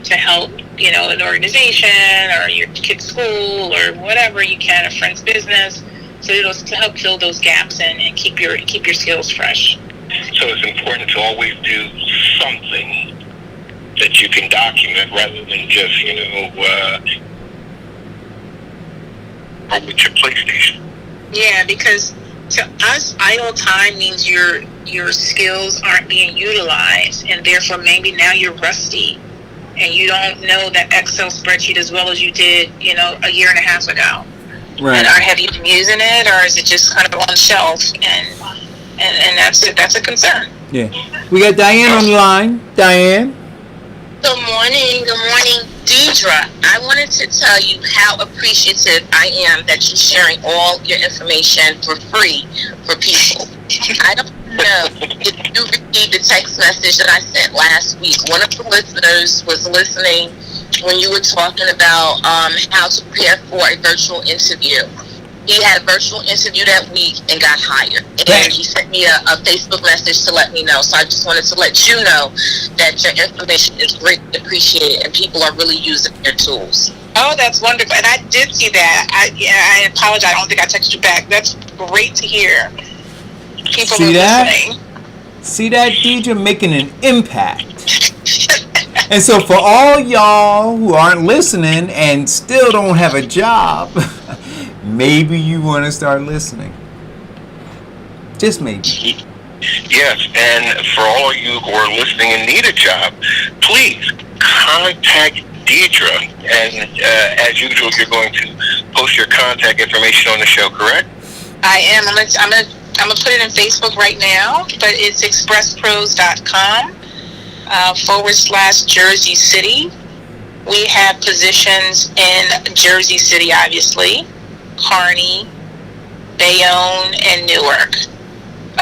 to help, an organization or your kid's school or whatever you can, a friend's business. So it'll help fill those gaps and keep your skills fresh. So it's important to always do something that you can document rather than just, with your PlayStation. Yeah, because to us, idle time means your skills aren't being utilized, and therefore maybe now you're rusty and you don't know that Excel spreadsheet as well as you did, a year and a half ago. Right. And have you been using it, or is it just kind of on the shelf? And that's it. That's a concern. Yeah. We got Diane on the line. Diane. Good morning, Deidre. I wanted to tell you how appreciative I am that you're sharing all your information for free for people. I don't know if you received the text message that I sent last week. One of the listeners was listening when you were talking about how to prepare for a virtual interview. He had a virtual interview that week and got hired. And he sent me a Facebook message to let me know. So I just wanted to let you know that your information is greatly appreciated and people are really using their tools. Oh, that's wonderful. And I did see that. I apologize. I don't think I texted you back. That's great to hear. People See are that? listening. See that, Deidre, making an impact. And so for all y'all who aren't listening and still don't have a job, maybe you want to start listening. Just maybe. Yes, and for all of you who are listening and need a job, please contact Deidre. And as usual, you're going to post your contact information on the show, correct? I am. I'm gonna put it in Facebook right now, but it's expresspros.com /Jersey City. We have positions in Jersey City, obviously, Kearney, Bayonne, and Newark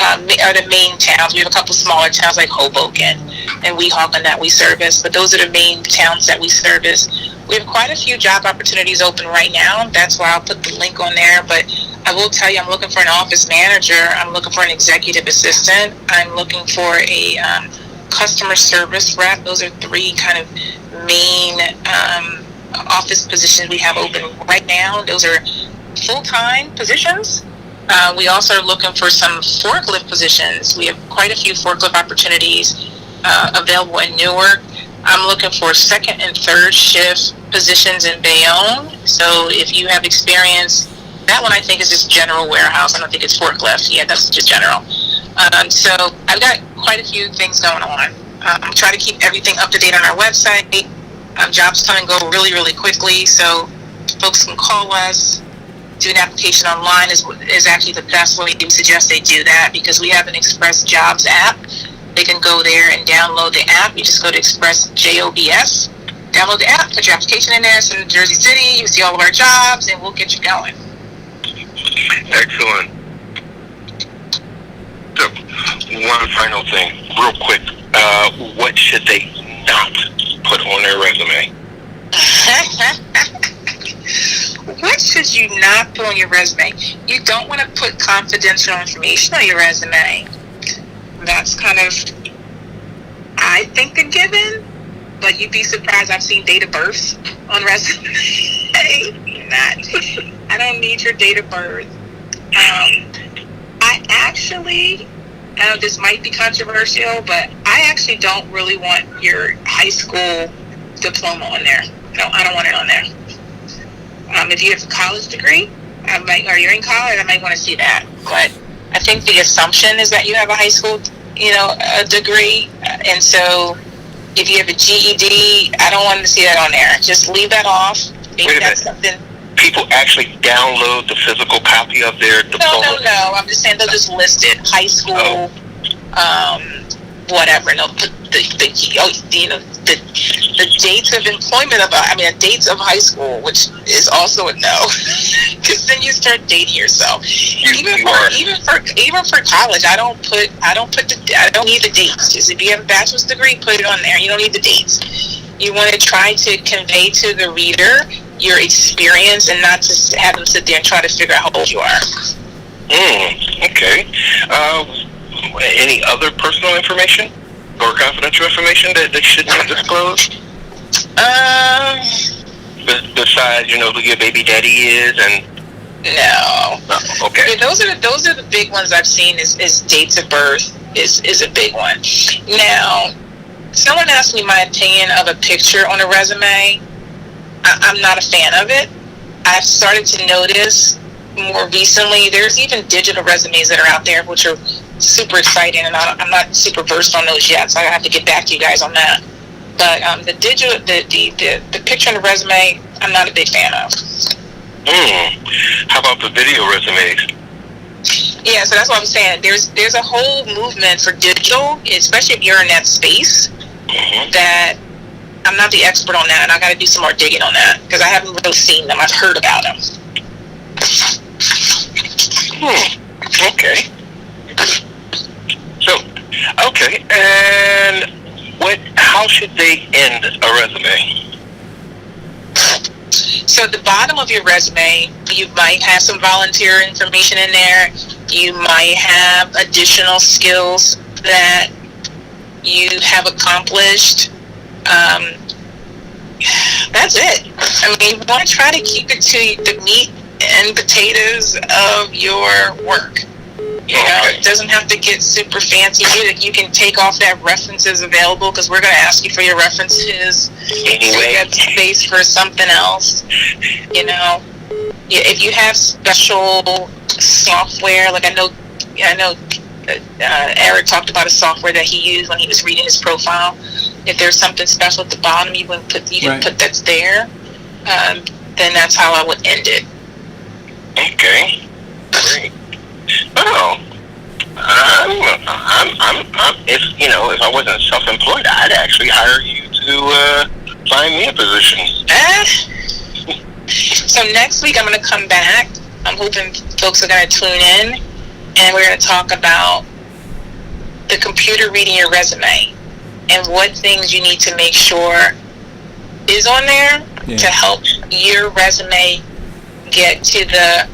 are the main towns. We have a couple smaller towns like Hoboken and Weehawken that we service, but those are the main towns that we service. We have quite a few job opportunities open right now. That's why I'll put the link on there. But I will tell you, I'm looking for an office manager. I'm looking for an executive assistant. I'm looking for a customer service rep. Those are three kind of main office positions we have open right now. Those are full-time positions. We also are looking for some forklift positions. We have quite a few forklift opportunities available in Newark. I'm looking for second and third shift positions in Bayonne. So if you have experience, that one I think is just general warehouse. I don't think it's forklift. Yeah, that's just general. So I've got quite a few things going on. I'm trying to keep everything up to date on our website. Jobs come and go really, really quickly. So folks can call us. Do an application online is actually the best way to suggest they do that, because we have an Express Jobs app. They can go there and download the app. You just go to Express JOBS, download the app, put your application in there, send it to Jersey City, you see all of our jobs, and we'll get you going. Excellent. So, one final thing, real quick. What should they not put on their resume? What should you not put on your resume? You don't want to put confidential information on your resume. That's kind of, I think, a given, but you'd be surprised. I've seen date of birth on resume. I don't need your date of birth. I actually, this might be controversial, but I actually don't really want your high school diploma on there. No, I don't want it on there. If you have a college degree, or you're in college, I might want to see that. But I think the assumption is that you have a high school, a degree. And so if you have a GED, I don't want to see that on there. Just leave that off. Maybe that's something. People actually download the physical copy of their diploma? No. I'm just saying they'll just list it. High school, whatever. No, the dates of employment the dates of high school, which is also a no, because then you start dating yourself. Even for college, I don't need the dates. Just if you have a bachelor's degree, put it on there. You don't need the dates. You want to try to convey to the reader your experience and not just have them sit there and try to figure out how old you are. Okay. Any other personal information or confidential information that they shouldn't have disclosed? Besides, who your baby daddy is and. No. Okay. Yeah, those are the big ones I've seen. Is dates of birth is a big one. Now, someone asked me my opinion of a picture on a resume. I'm not a fan of it. I've started to notice more recently, there's even digital resumes that are out there, which are super exciting, and I'm not super versed on those yet, so I have to get back to you guys on that. But the digital, the picture on the resume, I'm not a big fan of. How about the video resumes? Yeah, so that's what I'm saying. There's a whole movement for digital, especially if you're in that space, that I'm not the expert on that, and I got to do some more digging on that, because I haven't really seen them. I've heard about them. Okay. So, and how should they end a resume? So at the bottom of your resume, you might have some volunteer information in there. You might have additional skills that you have accomplished. That's it. I mean, you want to try to keep it to the meat and potatoes of your work. You know, it doesn't have to get super fancy. You can take off that references available, because we're going to ask you for your references. Anyway, you got space for something else. You know, if you have special software, like I know, Eric talked about a software that he used when he was reading his profile. If there's something special at the bottom, you can put that's there. Then that's how I would end it. Okay, great. Well, if I wasn't self-employed, I'd actually hire you to find me a position. So next week I'm going to come back. I'm hoping folks are going to tune in, and we're going to talk about the computer reading your resume and what things you need to make sure is on there to help your resume get to the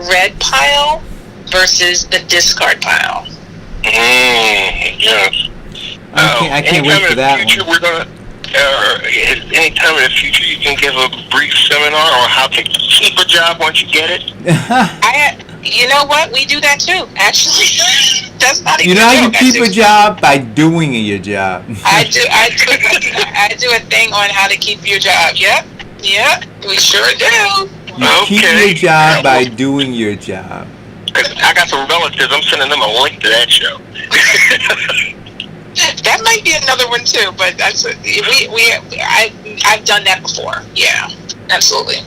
red pile versus the discard pile. Yes. I can't wait for that future, one. We're gonna. Anytime in the future, you can give a brief seminar on how to keep a job once you get it. You know what? We do that too. Actually, that's not even. You know how you joke. keep a job? By doing your job. I do a thing on how to keep your job. Yep, we sure do. You keep your job by doing your job. I got some relatives. I'm sending them a link to that show. That might be another one too, but I've done that before. Yeah, absolutely.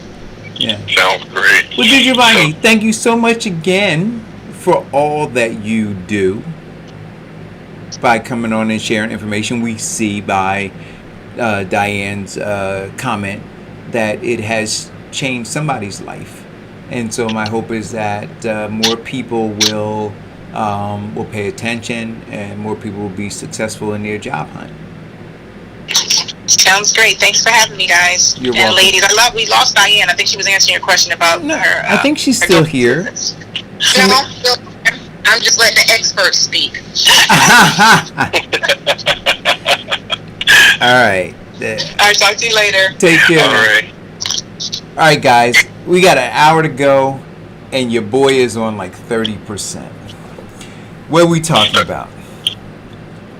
Yeah. Sounds great. Well, Giovanni, thank you so much again for all that you do by coming on and sharing information. We see by Diane's comment that it has changed somebody's life, and so my hope is that more people will pay attention, and more people will be successful in their job hunt. Sounds great. Thanks for having me, guys. You're and welcome. ladies, we lost Diane. I think she was answering your question about her. I think she's still here. No, I'm just letting the experts speak. All right. All right, talk to you later. Take care. All right. All right, guys. We got an hour to go, and your boy is on like 30%. What are we talking about?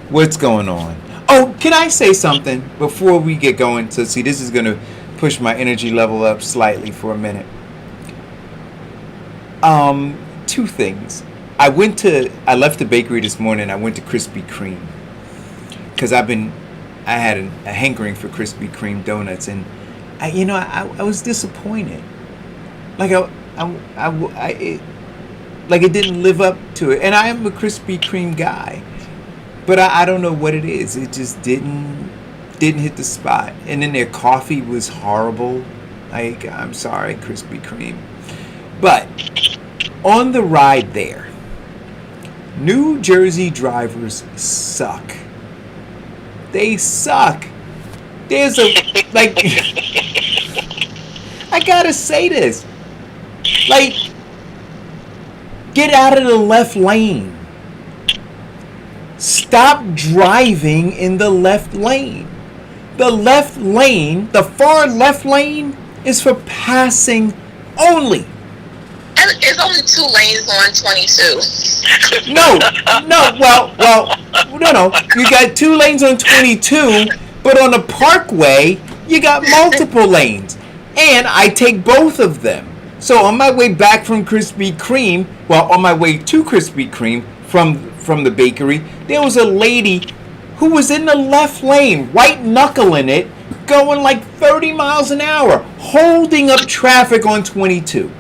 What's going on? Oh, can I say something before we get going? So, see, this is going to push my energy level up slightly for a minute. Two things. I left the bakery this morning. I went to Krispy Kreme because I had a hankering for Krispy Kreme donuts, and I was disappointed. Like it didn't live up to it. And I am a Krispy Kreme guy, but I don't know what it is. It just didn't hit the spot. And then their coffee was horrible. Like, I'm sorry, Krispy Kreme. But on the ride there, New Jersey drivers suck. They suck. There's a, like, I gotta say this. Like, get out of the left lane. Stop driving in the left lane. The left lane, the far left lane, is for passing only. There's only 2 lanes on 22. No. You got 2 lanes on 22, but on the Parkway, you got multiple lanes. And I take both of them. So on my way back from Krispy Kreme, on my way to Krispy Kreme from the bakery, there was a lady who was in the left lane, white knuckling it, going like 30 miles an hour, holding up traffic on 22.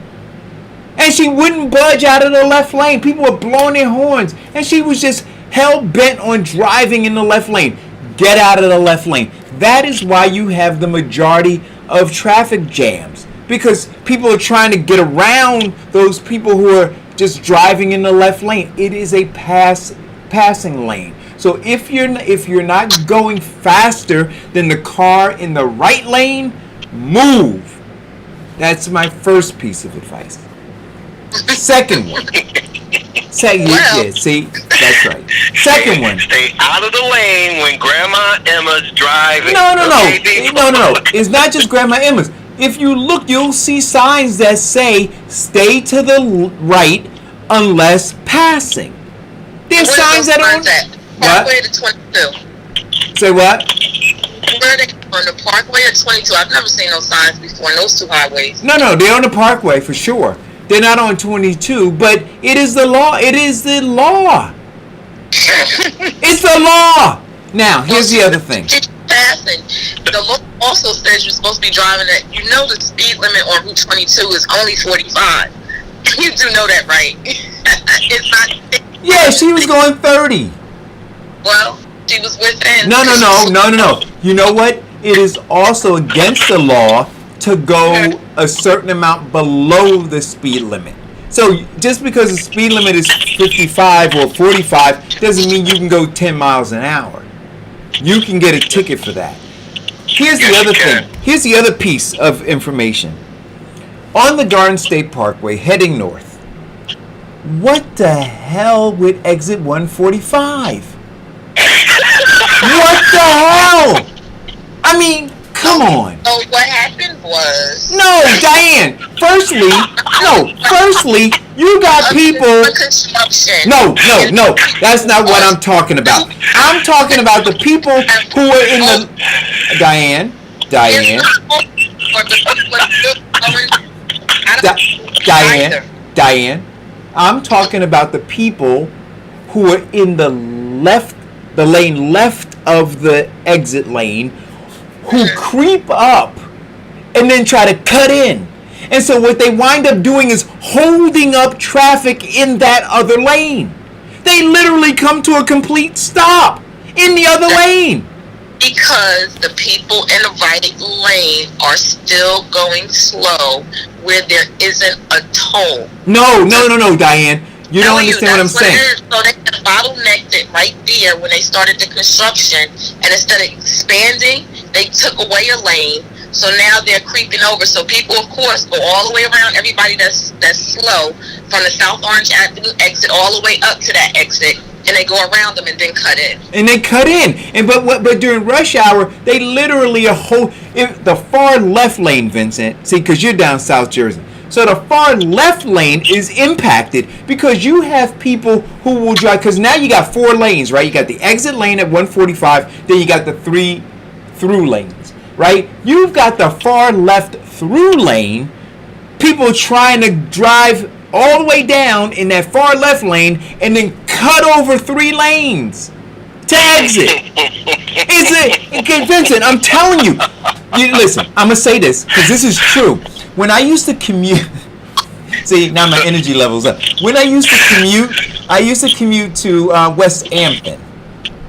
And she wouldn't budge out of the left lane. People were blowing their horns, and she was just hell-bent on driving in the left lane. Get out of the left lane. That is why you have the majority of traffic jams, because people are trying to get around those people who are just driving in the left lane. It is a passing lane. So if you're not going faster than the car in the right lane, move. That's my first piece of advice. Second one. Yeah, see, that's right. Second one. Stay out of the lane when Grandma Emma's driving. No. Okay, No. It's not just Grandma Emma's. If you look, you'll see signs that say, stay to the right unless passing. There's signs that are... Parkway to 22. Say what? Where are they on the Parkway or 22? I've never seen those signs before on those two highways. No, they're on the Parkway for sure. They're not on 22, but it is the law. It is the law. It's the law. Now, here's the other thing. Passing. The law also says you're supposed to be driving at, the speed limit on Route 22 is only 45. You do know that, right? It's not. Yeah, she was going 30. Well, she was within. No. You know what? It is also against the law to go a certain amount below the speed limit. So just because the speed limit is 55 or 45 doesn't mean you can go 10 miles an hour. You can get a ticket for that. Here's the other thing. Here's the other piece of information. On the Garden State Parkway heading north, what the hell with exit 145? What the hell? I mean, come on. So what happened was... No, Diane. Firstly, you got people... No. That's not what I'm talking about. I'm talking about the people who are in the... Diane. Diane. I'm talking about the people who are in the lane left of the exit lane, who creep up and then try to cut in. And so what they wind up doing is holding up traffic in that other lane. They literally come to a complete stop in the other lane. Because the people in the right lane are still going slow where there isn't a toll. No, Diane. You don't understand what I'm saying. So they bottlenecked it right there when they started the construction, and instead of expanding, they took away a lane. So now they're creeping over. So people, of course, go all the way around everybody that's slow from the South Orange Avenue exit all the way up to that exit, and they go around them and then cut in. But during rush hour, they literally the far left lane, Vincent. See, because you're down South Jersey. So the far left lane is impacted because you have people who will drive, because now you got 4 lanes, right? You got the exit lane at 145, then you got the 3 through lanes, right? You've got the far left through lane, people trying to drive all the way down in that far left lane and then cut over 3 lanes to exit. Vincent, I'm telling you. Listen, I'm going to say this because this is true. When I used to commute, see, now my energy level's up. When I used to commute to West Hampton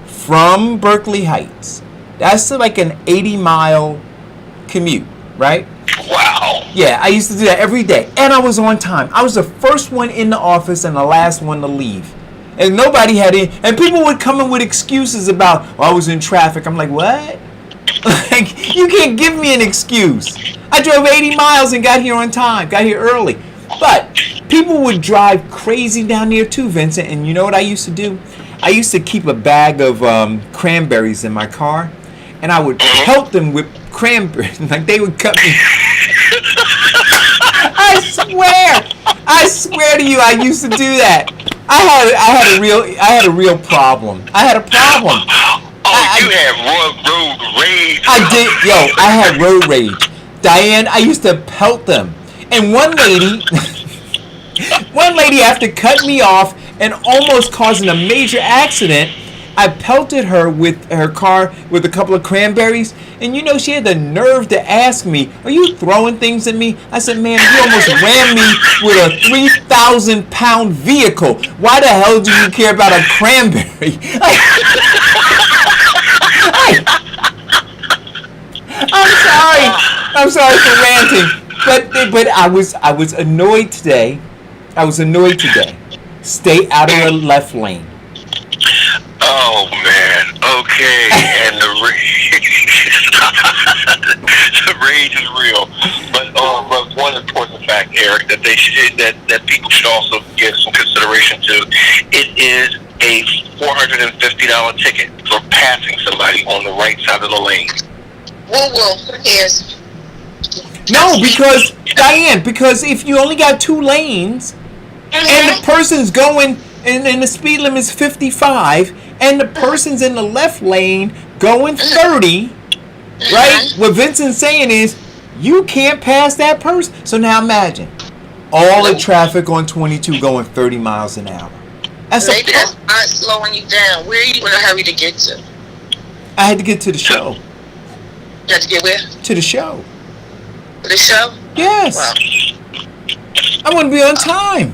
from Berkeley Heights. That's like an 80-mile commute, right? Wow. Yeah, I used to do that every day. And I was on time. I was the first one in the office and the last one to leave. And nobody had any, and people would come in with excuses about, I was in traffic. I'm like, what? Like, you can't give me an excuse. I drove 80 miles and got here on time, got here early. But people would drive crazy down there too, Vincent. And you know what I used to do? I used to keep a bag of cranberries in my car, and I would pelt them with cranberries. Like, they would cut me. I swear to you, I used to do that. I had a real problem. I had a problem. You had road rage. I did, I had road rage. Diane, I used to pelt them. And one lady after cutting me off and almost causing a major accident, I pelted her with her car with a couple of cranberries. And you know, she had the nerve to ask me, are you throwing things at me? I said, ma'am, you almost ran me with a 3,000-pound vehicle. Why the hell do you care about a cranberry? I'm sorry for ranting, but I was annoyed today. Stay out of the left lane. Oh man. Okay. And The rage is real. But one important fact, Eric, that that people should also give some consideration to, it is a $450 ticket for passing somebody on the right side of the lane. Woo, who cares? No, because Diane, because if you only got 2 lanes, and the person's going, and the speed limit is 55, and the person's in the left lane going 30, right? What Vincent's saying is, you can't pass that person. So now imagine, all the traffic on 22 going 30 miles an hour. Maybe that's not slowing you down. Where are you in a hurry to get to? I had to get to the show. You have to get where? To the show. To the show? Yes. Wow. I want to be on time.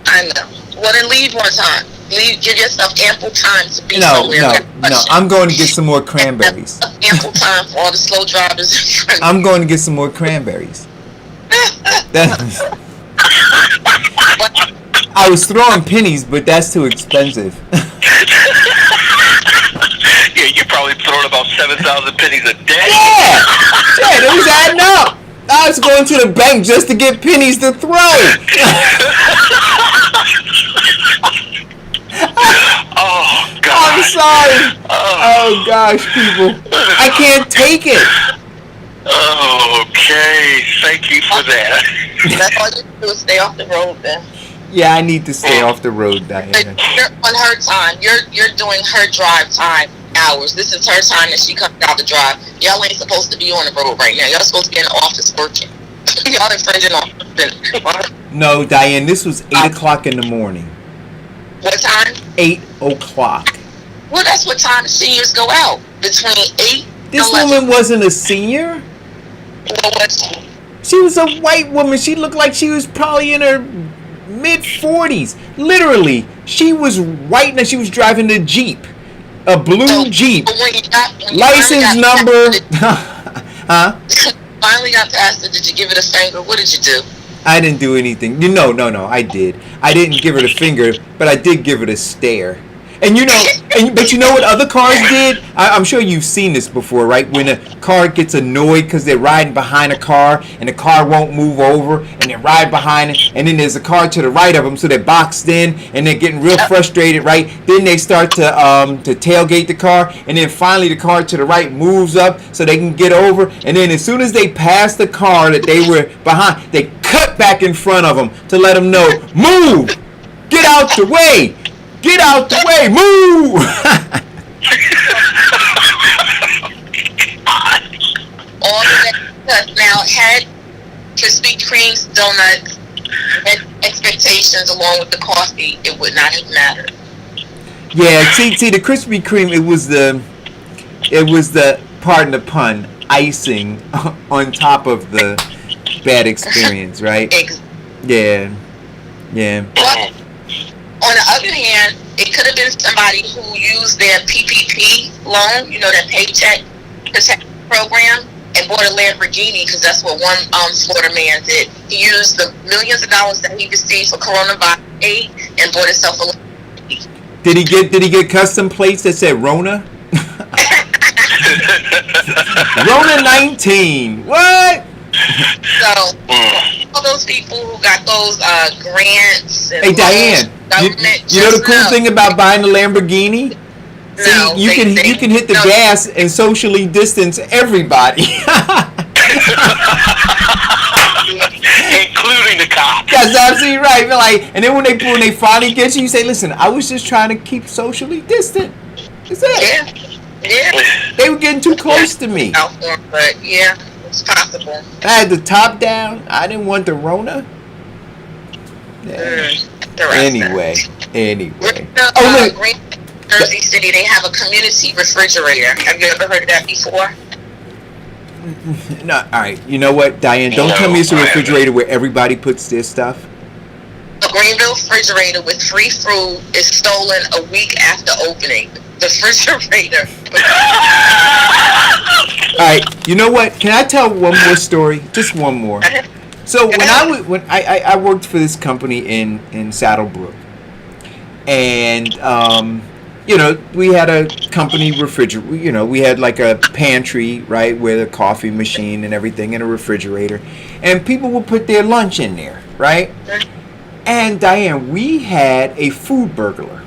I know. Well, then leave on time. Give yourself ample time to be somewhere. No. I'm going to get some more cranberries. Ample time for all the slow drivers in front of I'm going to get some more cranberries. I was throwing pennies, but that's too expensive. Yeah, you're probably throwing about 7,000 pennies a day. Yeah, it was adding up. I was going to the bank just to get pennies to throw. Oh, God. I'm sorry. Oh, gosh, people. I can't take it. Okay, thank you for that. That's all you do is stay off the road then. Yeah, I need to stay off the road, Diana. You're on her time. You're doing her drive time hours. This is her time that she comes out to drive. Y'all ain't supposed to be on the road right now. Y'all supposed to be in the office working. Y'all infringing on. No, Diane, this was 8 o'clock in the morning. What time? 8 o'clock. Well, that's what time the seniors go out. Between 8 This and 11. woman wasn't a senior. What was she? She was a white woman. She looked like she was probably in her mid-40s. Literally, she was white and she was driving a Jeep. A blue Jeep. When you License number. Huh? Finally got past it. Did you give it a finger? What did you do? I didn't do anything. No, I did. I didn't give her the finger, but I did give her the stare. And but you know what other cars did? I'm sure you've seen this before, right? When a car gets annoyed because they're riding behind a car and the car won't move over and they ride behind it, and then there's a car to the right of them, so they're boxed in and they're getting real frustrated, right? Then they start to tailgate the car, and then finally the car to the right moves up so they can get over, and then as soon as they pass the car that they were behind, they cut back in front of them to let them know, move, get out the way. Get out the way! Move! All of that now had Krispy Kreme's donuts and expectations along with the coffee, it would not have mattered. Yeah, see the Krispy Kreme, it was the pardon the pun, icing on top of the bad experience, right? Yeah. But on the other hand, it could have been somebody who used their PPP loan, that paycheck protection program, and bought a Lamborghini, because that's what one Florida man did. He used the millions of dollars that he received for coronavirus aid and bought himself a Lamborghini. Did he get custom plates that said Rona? Rona 19. What? So all those people who got those grants and hey Diane, you know the cool thing about buying a Lamborghini? No, you can hit the gas and socially distance everybody. Including the cops. That's absolutely right. And then when they finally get you, you say, listen, I was just trying to keep socially distant. That's it. Yeah. They were getting too close to me. But yeah, it's possible. I had the top down. I didn't want the Rona. Yeah. Anyway. Green Jersey City, they have a community refrigerator. Have you ever heard of that before? No. All right. You know what, Diane? Don't tell me it's a refrigerator where everybody puts their stuff. A Greenville refrigerator with free food is stolen a week after opening. The refrigerator. All right. You know what? Can I tell one more story? Just one more. So when I worked for this company in Saddlebrook, and we had a company refrigerator. We had like a pantry, right, with a coffee machine and everything, and a refrigerator, and people would put their lunch in there, right? And Diane, we had a food burglar,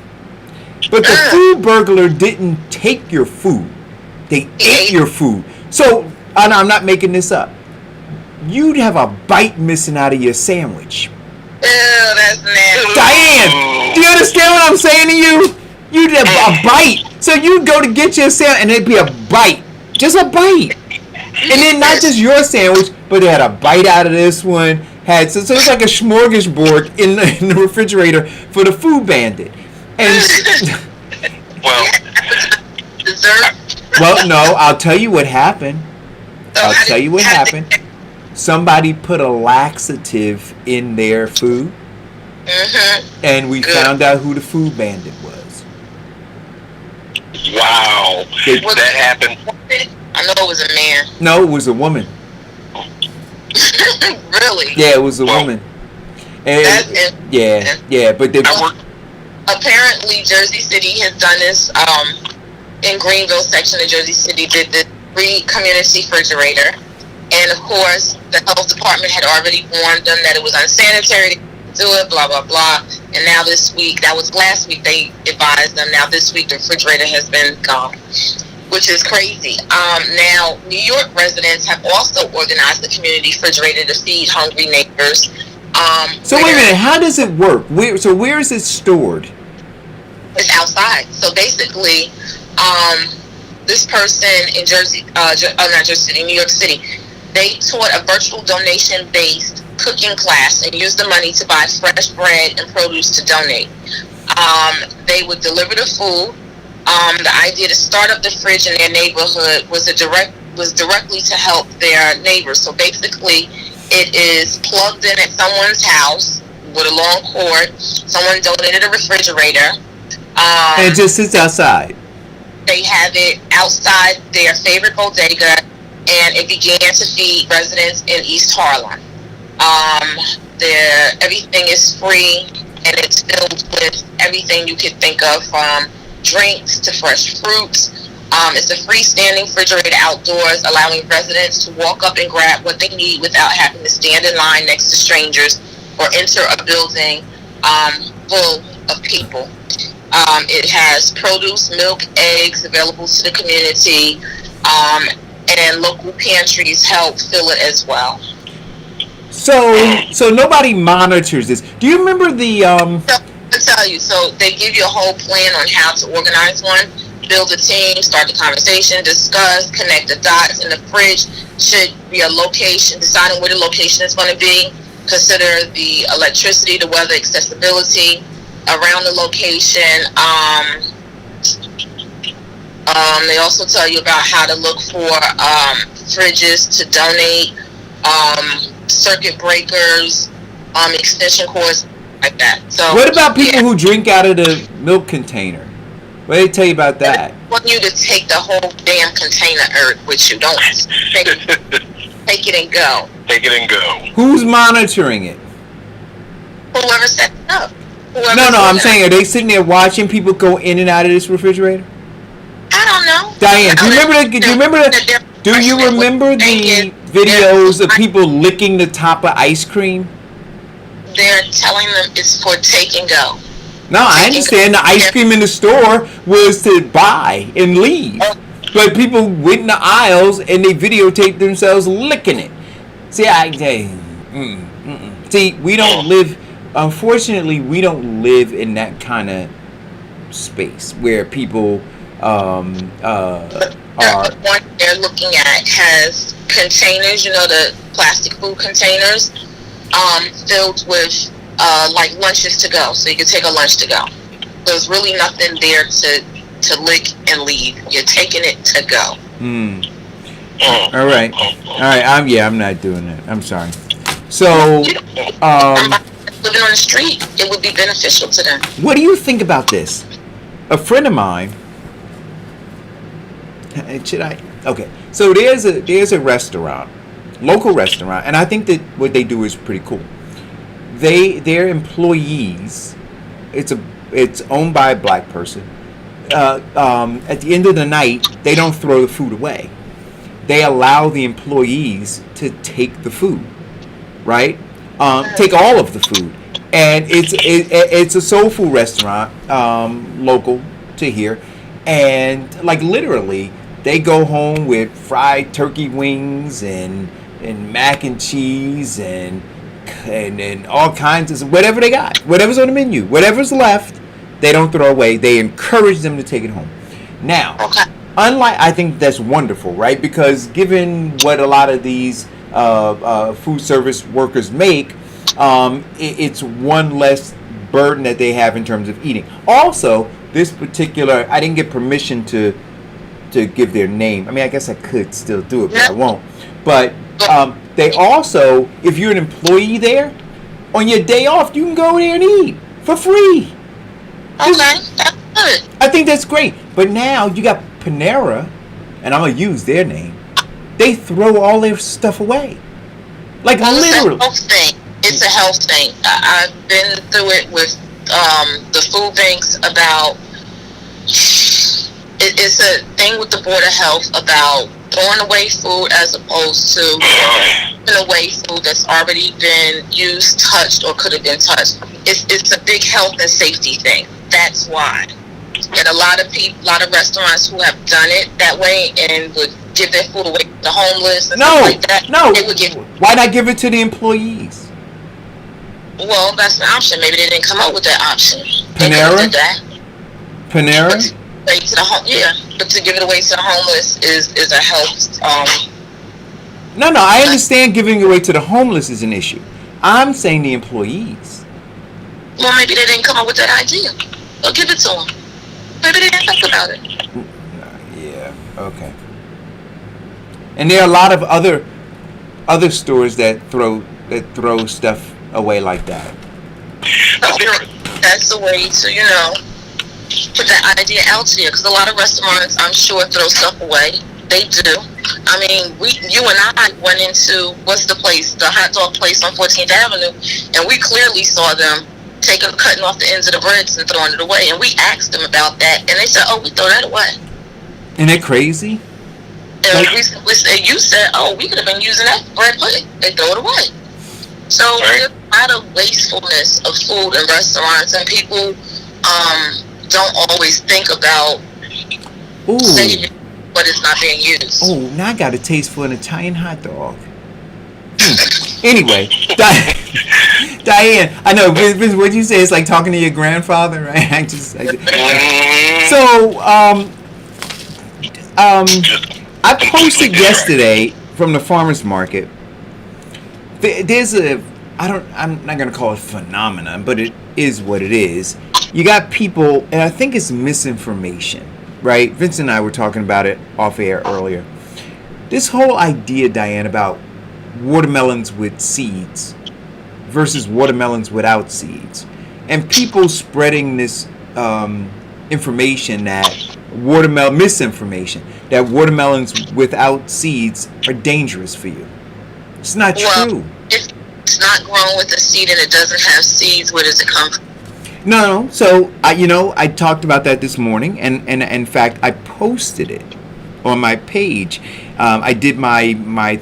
but the food burglar didn't take your food; they ate your food. So, and I'm not making this up. You'd have a bite missing out of your sandwich. Ew, that's nasty. Diane, do you understand what I'm saying to you? You'd have a bite. So you'd go to get your sandwich, and it'd be a bite. Just a bite. And then not just your sandwich, but they had a bite out of this one. So it's like a smorgasbord in the refrigerator for the food bandit. And Well, Dessert. well, no, I'll tell you what happened. I'll tell you what happened. Somebody put a laxative in their food, and we found out who the food bandit was. wow, that happened. I know it was a man. No, it was a woman. Really? Yeah, it was a woman. And That's yeah, but they. Apparently, Jersey City has done this. In Greenville section of Jersey City, did the free community refrigerator, and of course, the health department had already warned them that it was unsanitary to do it. Blah blah blah. And now this week, that was last week, they advised them. Now this week, the refrigerator has been gone, which is crazy. Now, New York residents have also organized the community refrigerator to feed hungry neighbors. So wait a minute, how does it work? Where is it stored? It's outside. So basically, this person in New York City, they taught a virtual donation-based cooking class and used the money to buy fresh bread and produce to donate. They would deliver the food. The idea to start up the fridge in their neighborhood was directly to help their neighbors. So basically, it is plugged in at someone's house with a long cord. Someone donated a refrigerator. And it just sits outside. They have it outside their favorite bodega, and it began to feed residents in East Harlem. Everything is free, and it's filled with everything you could think of, from drinks to fresh fruits. It's a freestanding refrigerator outdoors, allowing residents to walk up and grab what they need without having to stand in line next to strangers or enter a building full of people. It has produce, milk, eggs available to the community, and local pantries help fill it as well. So nobody monitors this. Do you remember the So, I'll tell you, so they give you a whole plan on how to organize one, build a team, start the conversation, discuss, connect the dots, and the fridge should be a location, deciding where the location is going to be, consider the electricity, the weather, accessibility around the location. They also tell you about how to look for fridges to donate, circuit breakers, extension cords, like that. So what about people who drink out of the milk container? What did they tell you about that? I want you to take the whole damn container with you. Don't take it and go. Take it and go. Who's monitoring it? Whoever set it up. No, I'm saying, are they sitting there watching people go in and out of this refrigerator? I don't know. Diane, do you remember the videos of people licking the top of ice cream? They're telling them it's for take and go. No, I understand the ice cream in the store was to buy and leave. But people went in the aisles and they videotaped themselves licking it. See, See, we don't live, unfortunately, we don't live in that kind of space where people are. The one they're looking at has containers, the plastic food containers, filled with like lunches to go, so you can take a lunch to go. There's really nothing there to lick and leave. You're taking it to go. All right. I'm not doing that. I'm sorry. So, living on the street, it would be beneficial to them. What do you think about this? A friend of mine. Should I? Okay. So there's a restaurant, local restaurant, and I think that what they do is pretty cool. Their employees, it's owned by a black person. at the end of the night, they don't throw the food away. They allow the employees to take the food, right? Take all of the food, and it's a soul food restaurant, local to here, and like literally, they go home with fried turkey wings and mac and cheese and all kinds of whatever they got, whatever's on the menu, whatever's left, they don't throw away. They encourage them to take it home. Now, I think that's wonderful, right? Because given what a lot of these food service workers make, it's one less burden that they have in terms of eating. Also, this particular, I didn't get permission to give their name. I mean, I guess I could still do it, but I won't. But they also, if you're an employee there, on your day off, you can go there and eat for free. Okay, that's good. I think that's great. But now you got Panera, and I'm going to use their name. They throw all their stuff away. Like literally. It's a health thing. It's a health thing. I've been through it with the food banks about... It's a thing with the Board of Health about throwing away food as opposed to throwing away food that's already been used, touched, or could have been touched. It's a big health and safety thing. That's why. And a lot of restaurants who have done it that way and would give their food away to the homeless and stuff like that. They would give. Why not give it to the employees? Well, that's an option. Maybe they didn't come up with that option. Panera? Panera? But to give it away to the homeless is a health. No, I understand giving it away to the homeless is an issue. I'm saying the employees. Well, maybe they didn't come up with that idea. Well, give it to them. Maybe they didn't think about it. Yeah. Okay. And there are a lot of other stores that throw stuff away like that. That's the way to put that idea out to you, because a lot of restaurants, I'm sure, throw stuff away. They do. I mean, you and I went into the hot dog place on 14th Avenue, and we clearly saw them cutting off the ends of the breads and throwing it away. And we asked them about that, and they said, "Oh, we throw that away." Isn't that crazy? And you said, "Oh, we could have been using that bread pudding." They throw it away. So there's a lot of wastefulness of food in restaurants, and people don't always think about saving what is not being used. Oh, now I got a taste for an Italian hot dog. Anyway, Diane, I know what you say is like talking to your grandfather, right? I posted yesterday from the farmer's market. There's I'm not gonna call it phenomenon, but it is what it is. You got people, and I think it's misinformation, right? Vince and I were talking about it off air earlier. This whole idea, Diane, about watermelons with seeds versus watermelons without seeds, and people spreading this misinformation that watermelons without seeds are dangerous for you. It's not true. It's not grown with a seed and it doesn't have seeds. Where does it come from? No. So I talked about that this morning, and in fact I posted it on my page. I did my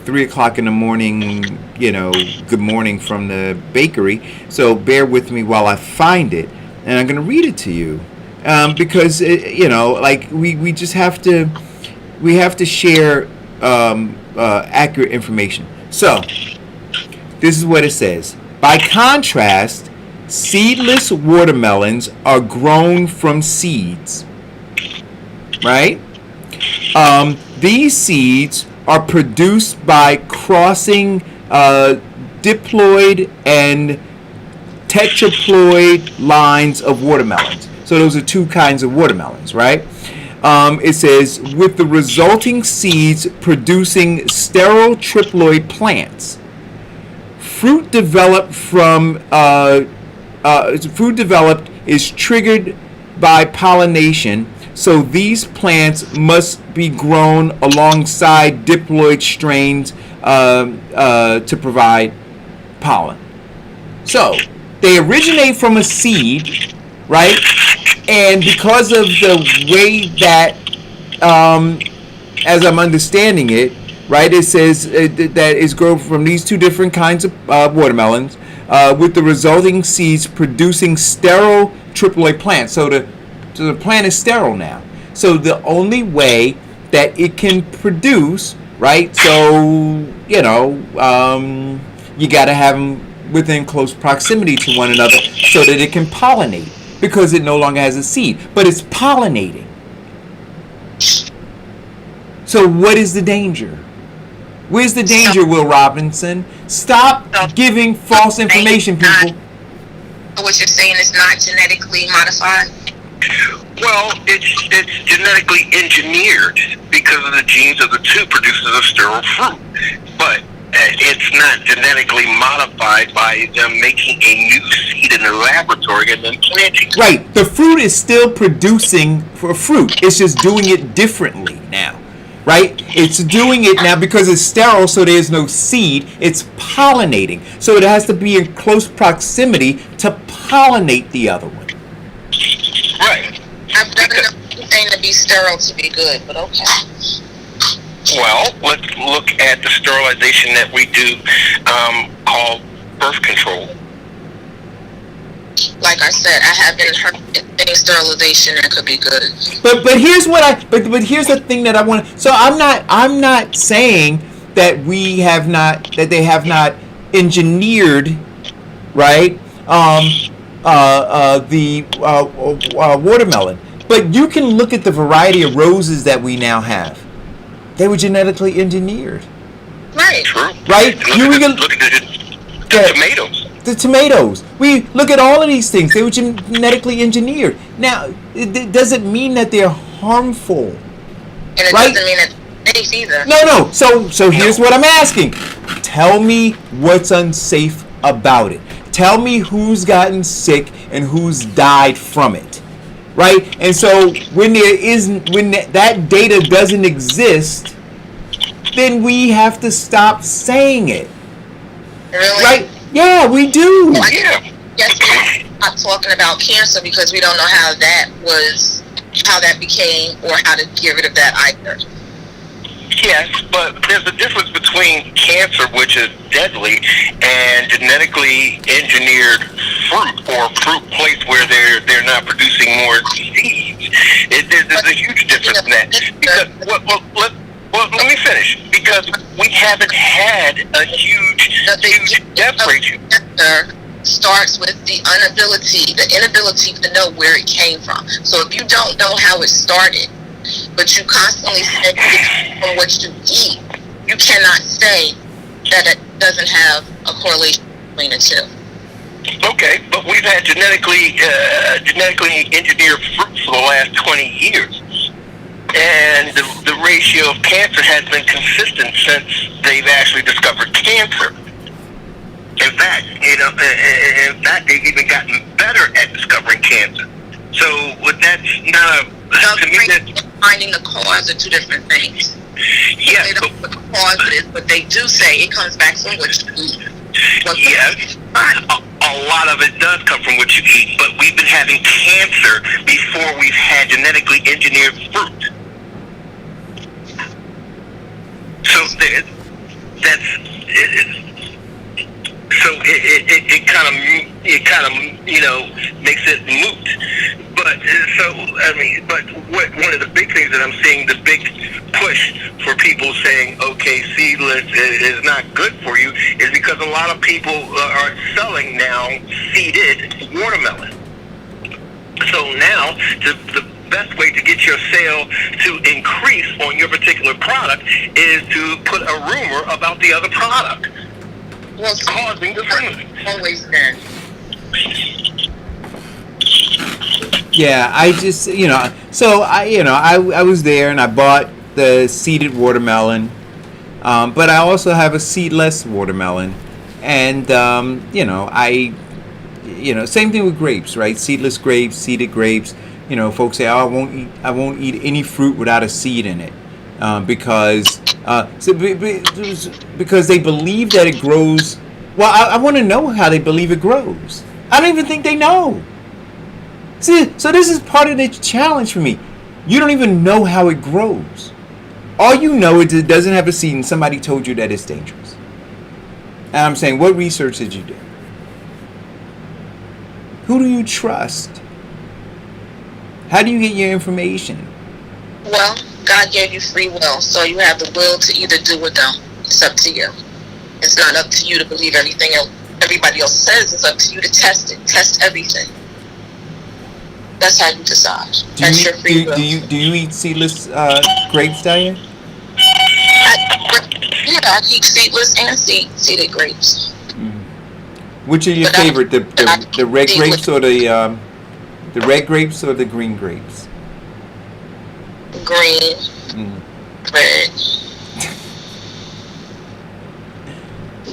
3:00 in the morning, good morning from the bakery. So bear with me while I find it, and I'm going to read it to you because we just have to share accurate information. So this is what it says. By contrast, seedless watermelons are grown from seeds, right? These seeds are produced by crossing diploid and tetraploid lines of watermelons. So those are two kinds of watermelons, right? It says, with the resulting seeds producing sterile triploid plants. Fruit developed is triggered by pollination, so these plants must be grown alongside diploid strains to provide pollen. So they originate from a seed, right? And because of the way that, as I'm understanding it, right, it says that it's grown from these two different kinds of watermelons, with the resulting seeds producing sterile AAA plants. So the plant is sterile now. So the only way that it can produce, right? So you got to have them within close proximity to one another so that it can pollinate, because it no longer has a seed, but it's pollinating. So what is the danger? Where's the danger, Will Robinson? Stop giving false information, people. What you're saying is not genetically modified? Well, it's genetically engineered because of the genes of the two produces a sterile fruit, but it's not genetically modified by them making a new seed in the laboratory and then planting it. Right. The fruit is still producing for fruit. It's just doing it differently now. Right? It's doing it now because it's sterile, so there's no seed. It's pollinating. So it has to be in close proximity to pollinate the other one. Right. I've never known anything to be sterile to be good, but okay. Well, let's look at the sterilization that we do called birth control. Like I said, I haven't heard any sterilization that could be good. But here's what but here's the thing that I want. So I'm not saying that they have not engineered, right? The watermelon. But you can look at the variety of roses that we now have. They were genetically engineered. Right. True. Right? Look at the tomatoes. The tomatoes. We look at all of these things. They were genetically engineered. Now, it doesn't mean that they're harmful. And it right? doesn't mean it's safe either. No. So here's what I'm asking. Tell me what's unsafe about it. Tell me who's gotten sick and who's died from it. Right? And so when that data doesn't exist, then we have to stop saying it. Really? Right? Yeah, we do. Yeah. Yes, we're not talking about cancer because we don't know how that became, or how to get rid of that either. Yes, but there's a difference between cancer, which is deadly, and genetically engineered fruit, or fruit placed where they're not producing more seeds. There's a huge difference in that. Because let me finish. Because we haven't had a huge death rate. Cancer starts with the inability to know where it came from. So if you don't know how it started, but you constantly say from what you eat, you cannot say that it doesn't have a correlation between the two. Okay, but we've had genetically engineered fruit for the last 20 years. And the ratio of cancer has been consistent since they've actually discovered cancer. In fact, they've even gotten better at discovering cancer. So that's not to me, that's finding the cause are two different things. Yes. They don't know what the cause is, but they do say it comes back from what you eat. Yes. A lot of it does come from what you eat, but we've been having cancer before we've had genetically engineered fruit. So it kind of makes it moot. But one of the big things that I'm seeing, the big push for people saying, okay, Seedless is not good for you, is because a lot of people are selling now seeded watermelon. So now the best way to get your sale to increase on your particular product is to put a rumor about the other product. Well, causing the thing. Always been. Yeah, I just, so I was there and I bought the seeded watermelon, but I also have a seedless watermelon, and same thing with grapes, right? Seedless grapes, seeded grapes. Folks say, "Oh, I won't eat any fruit without a seed in it," because they believe that it grows. Well, I want to know how they believe it grows. I don't even think they know. See, so this is part of the challenge for me. You don't even know how it grows. All you know is it doesn't have a seed and somebody told you that it's dangerous. And I'm saying, what research did you do? Who do you trust? How do you get your information? Well, God gave you free will, so you have the will to either do or don't. It's up to you. It's not up to you to believe everything everybody else says. It's up to you to test it. Test everything. That's how you decide. That's your free will. Do you eat seedless grapes, Diane? I eat seedless and seeded grapes. Which are your favorite? The red grapes or the red grapes or the green grapes? Green. Red.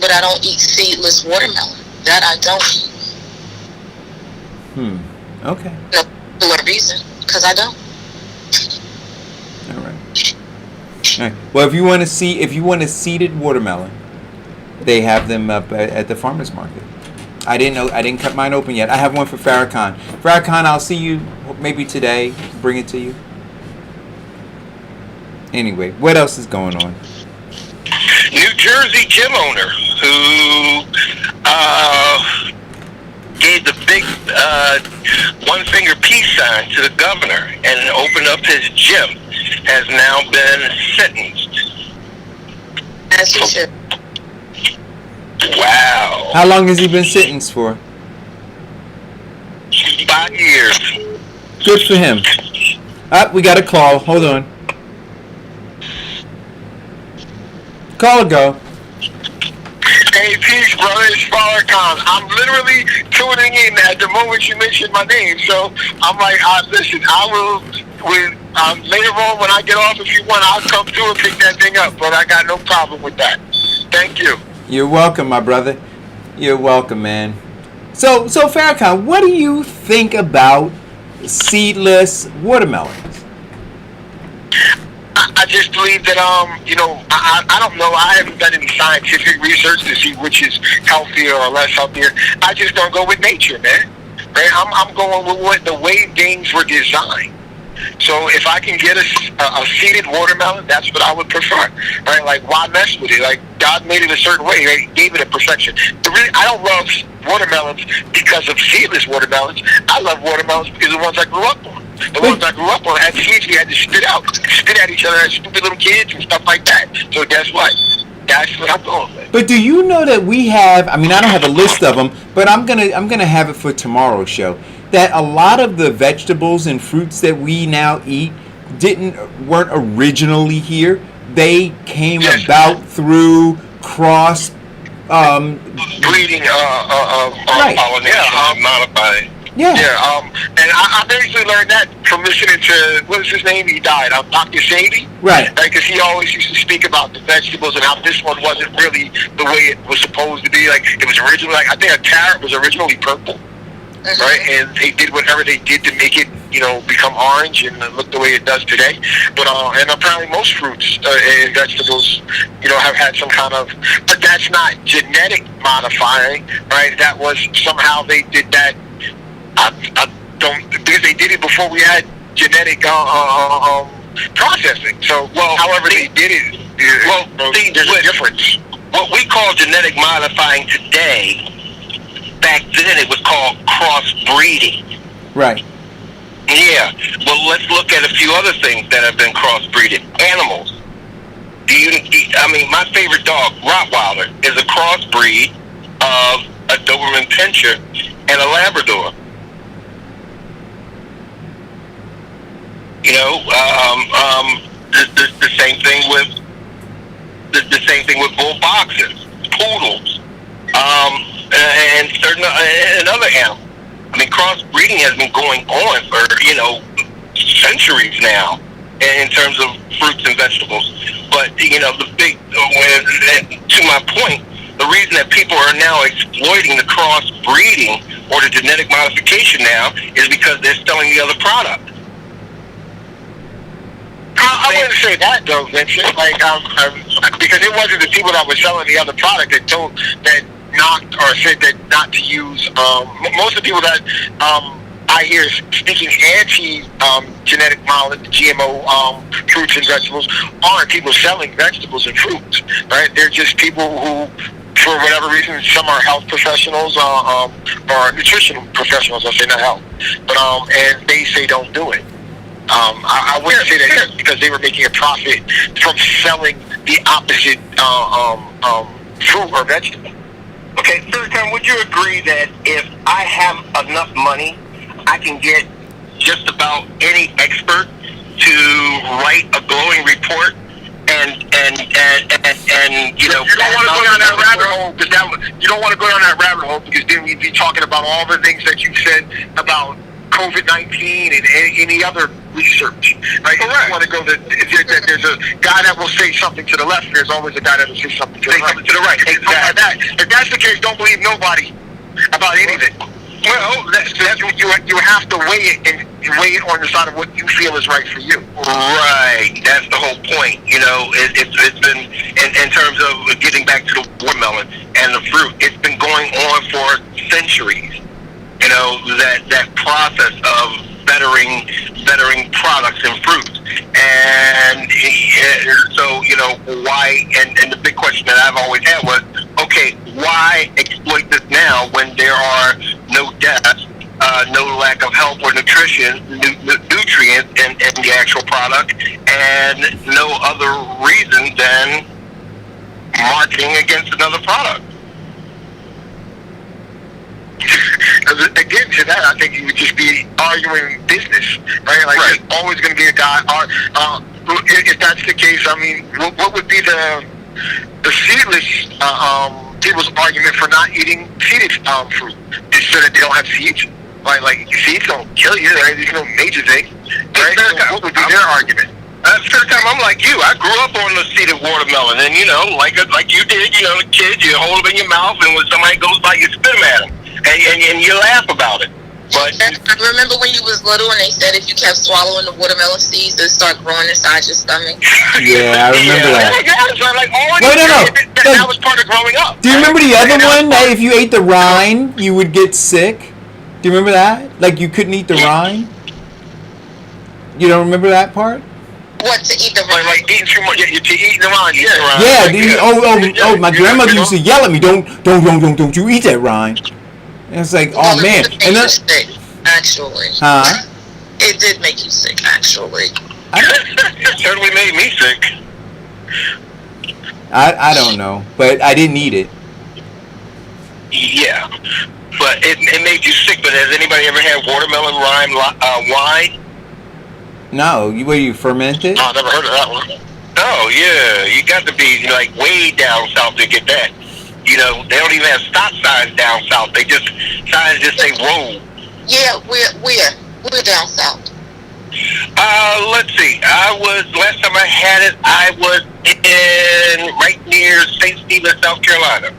But I don't eat seedless watermelon. That I don't eat. Okay. No particular reason, because I don't. All right. Well, if you want a seeded watermelon, they have them up at the farmers market. I didn't cut mine open yet. I have one for Farrakhan. Farrakhan, I'll see you maybe today. Bring it to you. Anyway, what else is going on? New Jersey gym owner who gave the big one-finger peace sign to the governor and opened up his gym has now been sentenced. As he should. Wow. How long has he been sentenced for? 5 years. Good for him. We got a call. Hold on. Call or go. Hey, peace, brother. It's Farrakhan. I'm literally tuning in at the moment you mentioned my name. So I'm like, listen, I will, later on when I get off, if you want, I'll come through and pick that thing up. But I got no problem with that. Thank you. You're welcome, my brother. You're welcome, man. So Farrakhan, what do you think about seedless watermelons? I just believe that, I don't know. I haven't done any scientific research to see which is healthier or less healthier. I just don't go with nature, man. Right? I'm going with the way things were designed. So if I can get a seeded watermelon, that's what I would prefer. Right? Like, why mess with it? Like, God made it a certain way. Right? He gave it a perfection. I don't love watermelons because of seedless watermelons. I love watermelons because of the ones I grew up on. The ones I grew up on had seeds we had to spit at each other as stupid little kids and stuff like that. So guess what? That's what I'm going with. But do you know that we have? I mean, I don't have a list of them, but I'm gonna have it for tomorrow's show. That a lot of the vegetables and fruits that we now eat weren't originally here. They came about through cross breeding, right. pollination, modified. Yeah. And I basically learned that from listening to, what was his name? He died. Dr. Sadie. Right. Because he always used to speak about the vegetables and how this one wasn't really the way it was supposed to be. Like, it was originally, like, I think a carrot was originally purple. Mm-hmm. Right? And they did whatever they did to make it, become orange and look the way it does today. But, and apparently most fruits and vegetables, have had some kind of, but that's not genetic modifying, right? That was somehow they did that. I don't, because they did it before we had genetic processing. So, however they did it, there's a difference. What we call genetic modifying today, back then it was called crossbreeding. Right. Yeah. Well, let's look at a few other things that have been crossbreeded. Animals. My favorite dog, Rottweiler, is a crossbreed of a Doberman Pinscher and a Labrador. The same thing with the same thing with bull boxers, poodles, and certain and other animals. Crossbreeding has been going on for centuries now in terms of fruits and vegetables. But the big, to my point, the reason that people are now exploiting the crossbreeding or the genetic modification now is because they're selling the other product. I wouldn't say that though, Vincent. Like, because it wasn't the people that were selling the other product that knocked or said that not to use. Most of the people that I I hear speaking anti-genetic GMO fruits and vegetables aren't people selling vegetables and fruits, right? They're just people who, for whatever reason, some are health professionals or nutrition professionals. I say not health, but and they say don't do it. I wouldn't say that because they were making a profit from selling the opposite fruit or vegetable. Okay, Third Time, would you agree that if I have enough money, I can get just about any expert to write a glowing report and you know, you don't want to go down that rabbit hole because you don't want to go down that rabbit hole because then we'd be talking about all the things that you said about COVID-19 and any other research, right? You don't want to go there's a guy that will say something to the left, and there's always a guy that will say something to the right. Exactly. If that's the case, don't believe nobody about anything. Well, that's what you have to weigh it and weigh it on the side of what you feel is right for you. Right. That's the whole point. You know, it's been in terms of getting back to the watermelon and the fruit. It's been going on for centuries. You know, that process of bettering products and fruits. And so, you know, why, and the big question that I've always had was, okay, why exploit this now when there are no deaths, no lack of health or nutrition, nutrients in the actual product, and no other reason than marketing against another product? Again, to that, I think you would just be arguing business, right? Like, right. There's always going to be a guy. If that's the case, I mean, what would be the seedless people's argument for not eating seeded fruit? Is so that they don't have seeds? Like seeds don't kill you, right? There's no major thing, right? So what would be their argument? First time, I'm like you. I grew up on the seeded watermelon, and you know, like you did, you know, the kids, you hold them in your mouth, and when somebody goes by, you spit them at them. And you laugh about it. But I remember when you was little and they said if you kept swallowing the watermelon seeds, they'd start growing inside your stomach. Yeah, I remember that. That was part of growing up. Do you remember the other one that if you ate the rind, you would get sick? Do you remember that? Like you couldn't eat the rind? You don't remember that part? What, to eat the rind? Like eating too much, to eat the rind. Yeah. My grandmother used to yell at me, don't you eat that rind. And it's like, oh man, and that's sick, actually. It did make you sick, actually. It certainly made me sick. I don't know, but I didn't eat it. Yeah, but it made you sick. But has anybody ever had watermelon wine? No, you ferment it? No, I never heard of that one. Oh yeah, you got to be like way down south to get that. You know, they don't even have stop signs down south. They just signs just say road. Yeah, we're down south. Let's see. Last time I had it, I was in right near St. Stephen, South Carolina.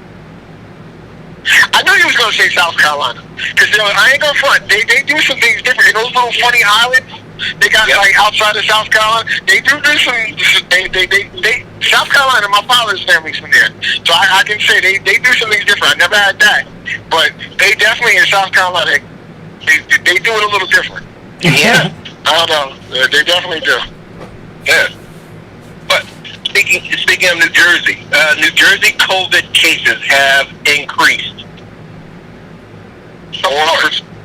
I knew you was gonna say South Carolina, because I ain't gonna front. They do some things different in those little funny islands. They got like outside of South Carolina. They do some. They South Carolina. My father's family's from there, so I can say they do some things different. I never had that, but they definitely in South Carolina. They do it a little different. Yeah, I don't know. They definitely do. Yeah. But speaking of New Jersey COVID cases have increased.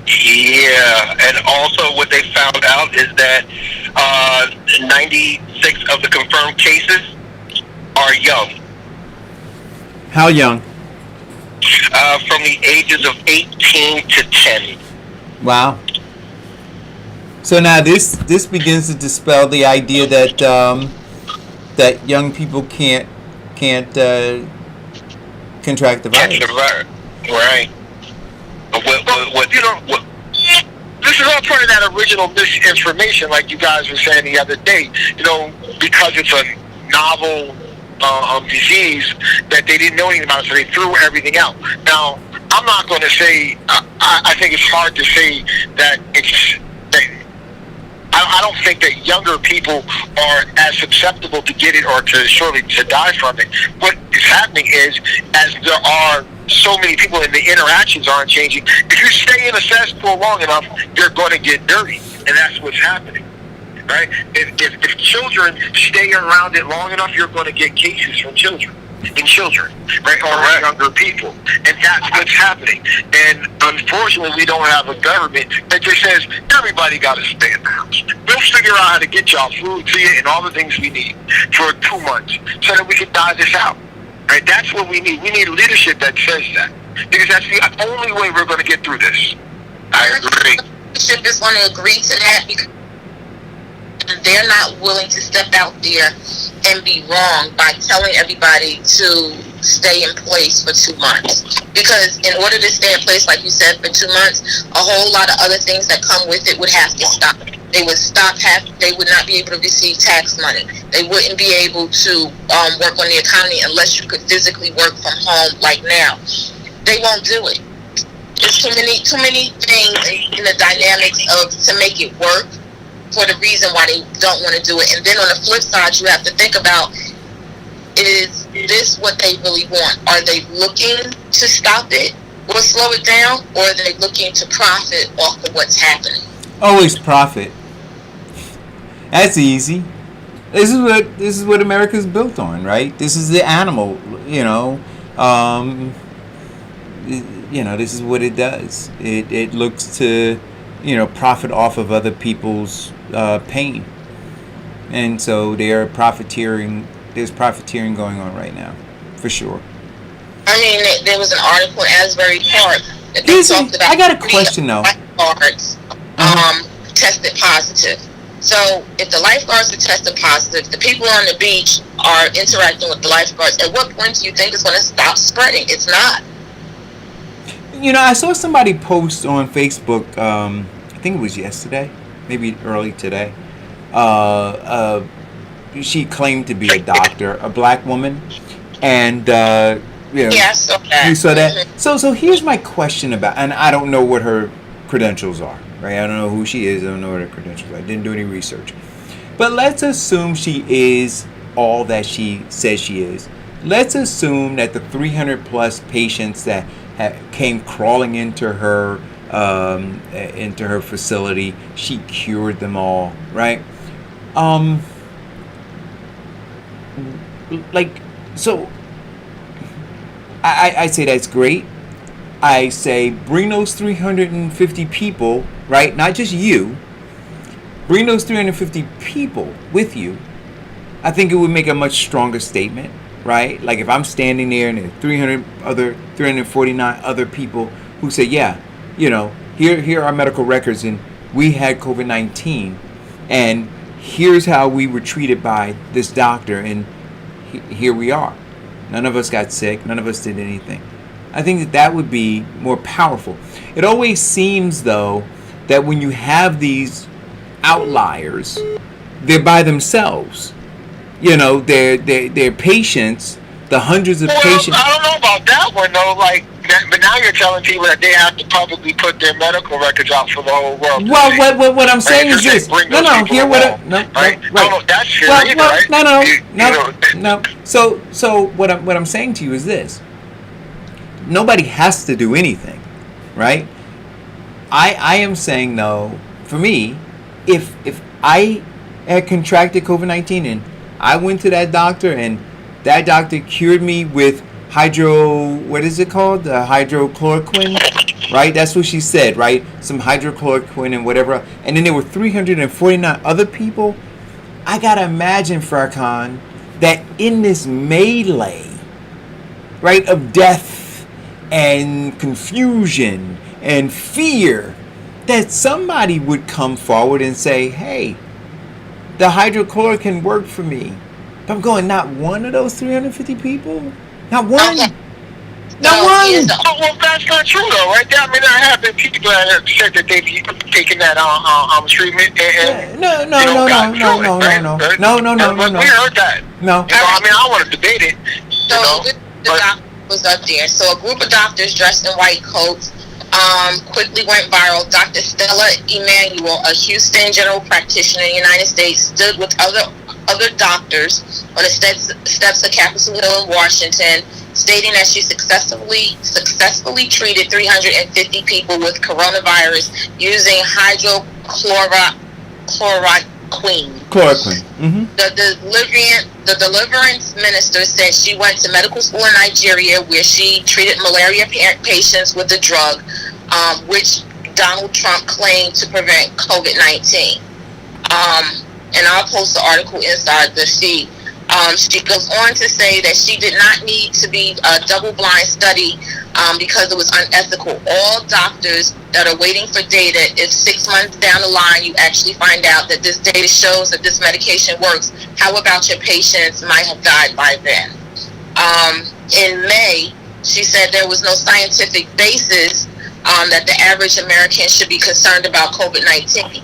Yeah, and also what they found out is that 96 of the confirmed cases are young. How young? From the ages of 18 to 10. Wow. So now this begins to dispel the idea that that young people can't contract the virus. Right. This is all part of that original misinformation, like you guys were saying the other day. You know, because it's a novel disease that they didn't know anything about, so they threw everything out. Now, I'm not going to say. I think it's hard to say that it's. I don't think that younger people are as susceptible to get it or to die from it. What is happening is, as there are so many people and the interactions aren't changing. If you stay in a cesspool long enough, you're going to get dirty, and that's what's happening, right? If children stay around it long enough, you're going to get cases from children, right, or younger people, and that's what's happening. And unfortunately, we don't have a government that just says everybody got to stay in the house. We'll figure out how to get y'all food to you and all the things we need for 2 months so that we can die this out. Right? That's what we need. We need leadership that says that, because that's the only way we're going to get through this. I agree. Leadership is going to agree to that because they're not willing to step out there and be wrong by telling everybody to stay in place for 2 months. Because in order to stay in place, like you said, for 2 months, a whole lot of other things that come with it would have to stop. They would they would not be able to receive tax money. They wouldn't be able to work on the economy unless you could physically work from home like now. They won't do it. There's too many things in the dynamics of to make it work for the reason why they don't want to do it. And then on the flip side, you have to think about, is this what they really want? Are they looking to stop it or slow it down, or are they looking to profit off of what's happening? Always profit. That's easy. This is what America's built on, right? This is the animal, this is what it does. It looks to, profit off of other people's pain. And so there's profiteering going on right now, for sure. I mean, there was an article in Asbury Park that they talked about. I got a question though. Lifeguards tested positive. So if the lifeguards are tested positive, the people on the beach are interacting with the lifeguards. At what point do you think it's going to stop spreading? It's not. I saw somebody post on Facebook, I think it was yesterday, maybe early today. She claimed to be a doctor, a black woman, and I saw that. You saw that. Mm-hmm. So here's my question about, and I don't know what her credentials are, right? I don't know who she is. I don't know what her credentials are. I didn't do any research. But let's assume she is all that she says she is. Let's assume that the 300 plus patients that came crawling into her facility, she cured them all, right? So I say that's great. I say bring those 350 people, right? Not just you. Bring those 350 people with you. I think it would make a much stronger statement, right? Like if I'm standing there and there are 349 other people who say, yeah, here are medical records and we had COVID-19 and here's how we were treated by this doctor and here we are. None of us got sick. None of us did anything. I think that would be more powerful. It always seems, though, that when you have these outliers, they're by themselves. Their patients, the hundreds of patients. I don't know about that one, though. But now you're telling people that they have to publicly put their medical records out for the whole world. Well, what I'm saying is this. No. So what I'm saying to you is this. Nobody has to do anything, right? I am saying, though, for me, if I had contracted COVID-19 and I went to that doctor and that doctor cured me with hydrochloroquine, right? That's what she said, right? Some hydrochloroquine and whatever. And then there were 349 other people. I gotta imagine, Farrakhan, that in this melee, right, of death and confusion and fear, that somebody would come forward and say, hey, the hydrochloroquine worked for me. But I'm going, not one of those 350 people? Not one? Not one? Well, that's not true, though, right? I mean, there have been people that have said that they've taken that treatment and No. We heard that. No. I mean, I want to debate it. So the doctor was up there. So a group of doctors dressed in white coats quickly went viral. Dr. Stella Emanuel, a Houston general practitioner in the United States, stood with other doctors on the steps of Capitol Hill in Washington stating that she successfully treated 350 people with coronavirus using hydrochloroquine. Chloroquine. Mm-hmm. The deliverance minister said she went to medical school in Nigeria where she treated malaria patients with the drug, which Donald Trump claimed to prevent COVID-19. And I'll post the article inside the feed. She goes on to say that she did not need to be a double-blind study because it was unethical. All doctors that are waiting for data, if 6 months down the line you actually find out that this data shows that this medication works, how about your patients might have died by then? In May, she said there was no scientific basis that the average American should be concerned about COVID-19.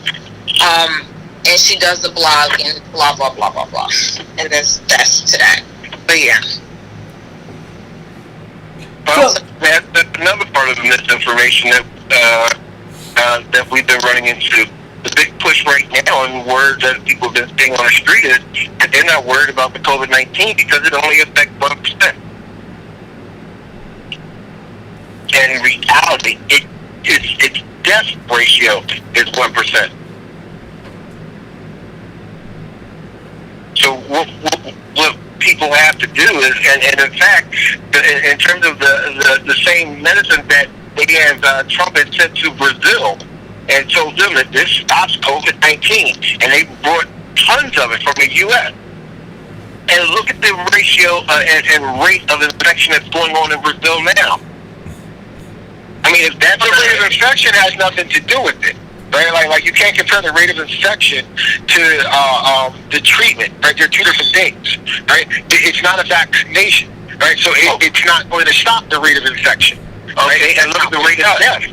And she does the blog and blah, blah, blah, blah, blah. And that's to that. But yeah. Well, that's another part of the misinformation that we've been running into. The big push right now and word that people have been saying on the street is that they're not worried about the COVID-19 because it only affects 1%. And in reality, its death ratio is 1%. So what people have to do is, and in fact, in terms of the same medicine that they have, Trump had sent to Brazil and told them that this stops COVID-19, and they brought tons of it from the U.S. And look at the ratio and rate of infection that's going on in Brazil now. I mean, if that rate of infection has nothing to do with it. Right, like you can't compare the rate of infection to the treatment. Right, they're two different things. Right, it's not a vaccination. Right, so it's not going to stop the rate of infection. Okay, and look at the rate of death.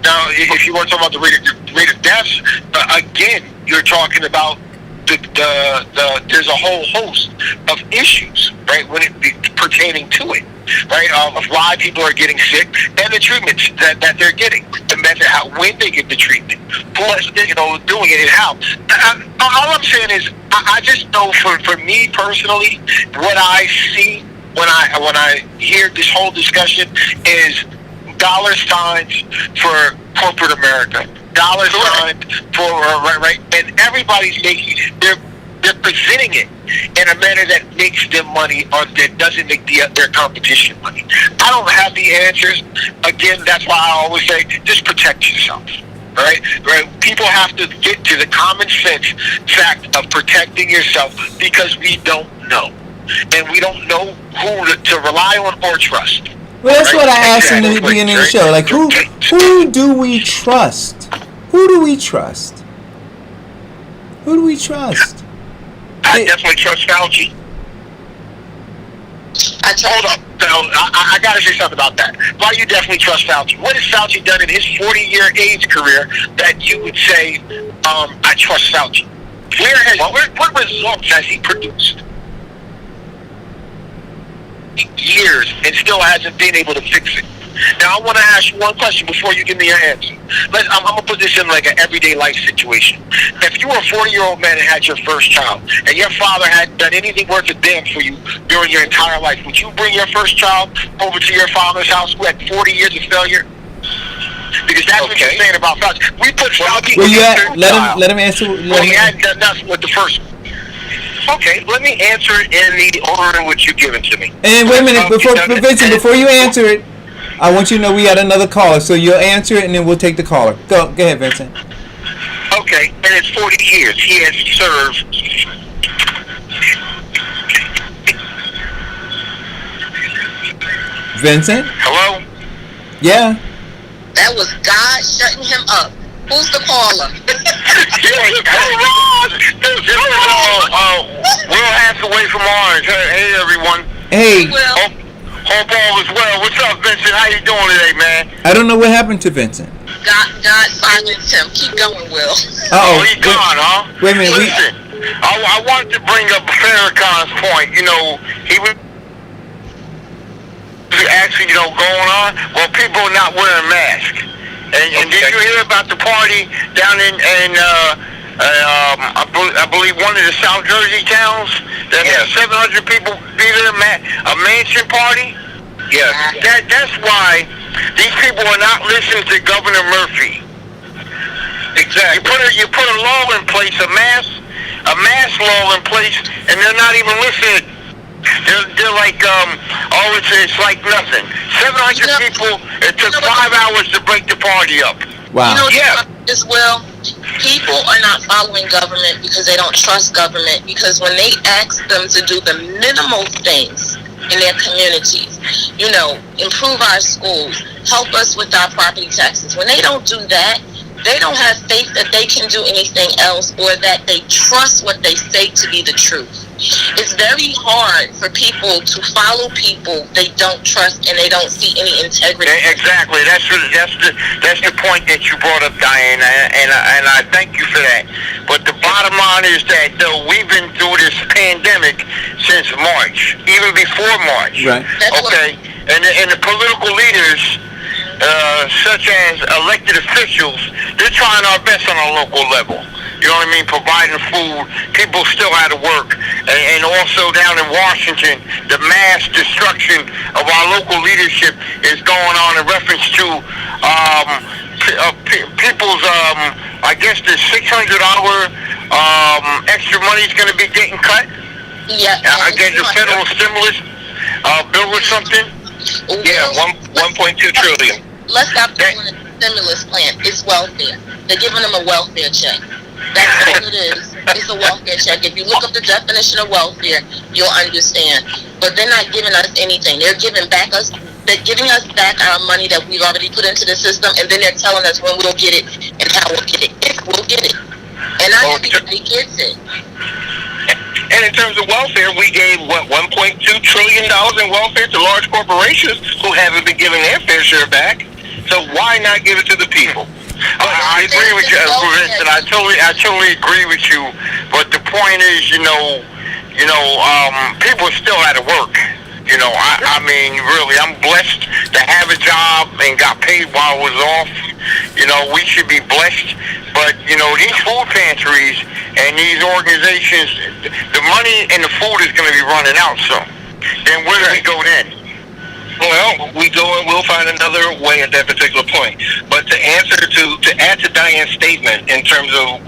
Now, if you want to talk about the rate of deaths, again, you're talking about there's a whole host of issues, right, when it pertaining to it. Right, of why people are getting sick and the treatments that they're getting, the method, when they get the treatment, plus doing it and how. All I'm saying is, I just know for me personally, what I see when I hear this whole discussion is dollar signs for corporate America, dollar signs for right, and everybody's making they're presenting it in a manner that makes them money or that doesn't make their competition money. I don't have the answers. Again, that's why I always say, just protect yourself. Right? People have to get to the common sense fact of protecting yourself because we don't know. And we don't know who to rely on or trust. Well, that's what I asked in the beginning of the show. Like, who do we trust? Who do we trust? Who do we trust? I definitely trust Fauci. Hold up. I got to say something about that. Why do you definitely trust Fauci? What has Fauci done in his 40-year AIDS career that you would say, I trust Fauci? What results has he produced? Years and still hasn't been able to fix it. Now, I want to ask you one question before you give me your answer. I'm going to put this in like an everyday life situation. If you were a 40-year-old man and had your first child, and your father had done anything worth a damn for you during your entire life, would you bring your first child over to your father's house who had 40 years of failure? Because that's what you're saying about Fauci. We put Fauci let him answer. Well, he hadn't done nothing with the first one. Okay, let me answer it in the order in which you've given to me. And wait a minute, Vincent, before you answer it, I want you to know we had another caller, so you'll answer it and then we'll take the caller. Go ahead, Vincent. Okay, and it's 40 years. He has served. Vincent? Hello? Yeah. That was God shutting him up. Who's the caller? Will Hathaway from Orange. Hey, everyone. Hey. Hope all is well. What's up, Vincent? How you doing today, man? I don't know what happened to Vincent. God silenced him. Keep going, Will. Oh, he's gone, huh? Wait a minute. Listen, I wanted to bring up Farrakhan's point. You know, he was actually, going on. Well, people are not wearing masks. And did you hear about the party down in I believe one of the South Jersey towns that had 700 people be there, a mansion party. Yes. That's why these people are not listening to Governor Murphy. Exactly. You put a law in place, a mass law in place, and they're not even listening. They're like, it's like nothing. 700 people. It took 5 hours to break the party up. Wow. As well, people are not following government because they don't trust government, because when they ask them to do the minimal things in their communities, improve our schools, help us with our property taxes, when they don't do that, they don't have faith that they can do anything else, or that they trust what they say to be the truth. It's very hard for people to follow people they don't trust and they don't see any integrity. Exactly. That's the point that you brought up, Diane, and I thank you for that. But the bottom line is that we've been through this pandemic since March, even before March. Right. Okay. And the political leaders, such as elected officials, they're trying our best on a local level. You know what I mean? Providing food. People still out of work. And also down in Washington, the mass destruction of our local leadership is going on in reference to people's, I guess the $600 extra money is going to be getting cut. Yeah. I guess the federal stimulus bill or something. Yeah, 1.2 trillion. Let's stop doing a stimulus plan. It's welfare. They're giving them a welfare check. That's all it is. It's a welfare check. If you look up the definition of welfare, you'll understand. But they're not giving us anything. They're giving us back our money that we've already put into the system, and then they're telling us when we'll get it and how we'll get it. If we'll get it. And not everybody gets it. And in terms of welfare, we gave, $1.2 trillion in welfare to large corporations who haven't been giving their fair share back. So why not give it to the people? I agree with you, Vincent. I totally agree with you. But the point is, people are still out of work. I mean, really, I'm blessed to have a job and got paid while I was off. We should be blessed. But, these food pantries and these organizations, the money and the food is going to be running out soon. Then where do we go then? Well, we go and we'll find another way at that particular point. But to add to Diane's statement in terms of,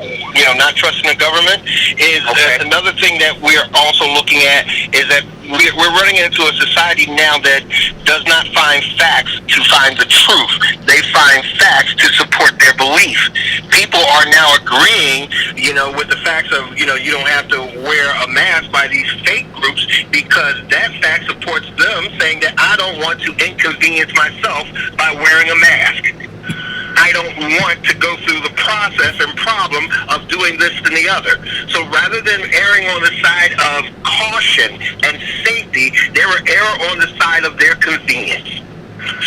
not trusting the government is another thing that we're also looking at is that we're running into a society now that does not find facts to find the truth. They find facts to support their belief. People are now agreeing, with the facts of, you don't have to wear a mask by these fake groups because that fact supports them saying that I don't want to inconvenience myself by wearing a mask. I don't want to go through the process and problem of doing this and the other. So rather than erring on the side of caution and safety, they were erring on the side of their convenience.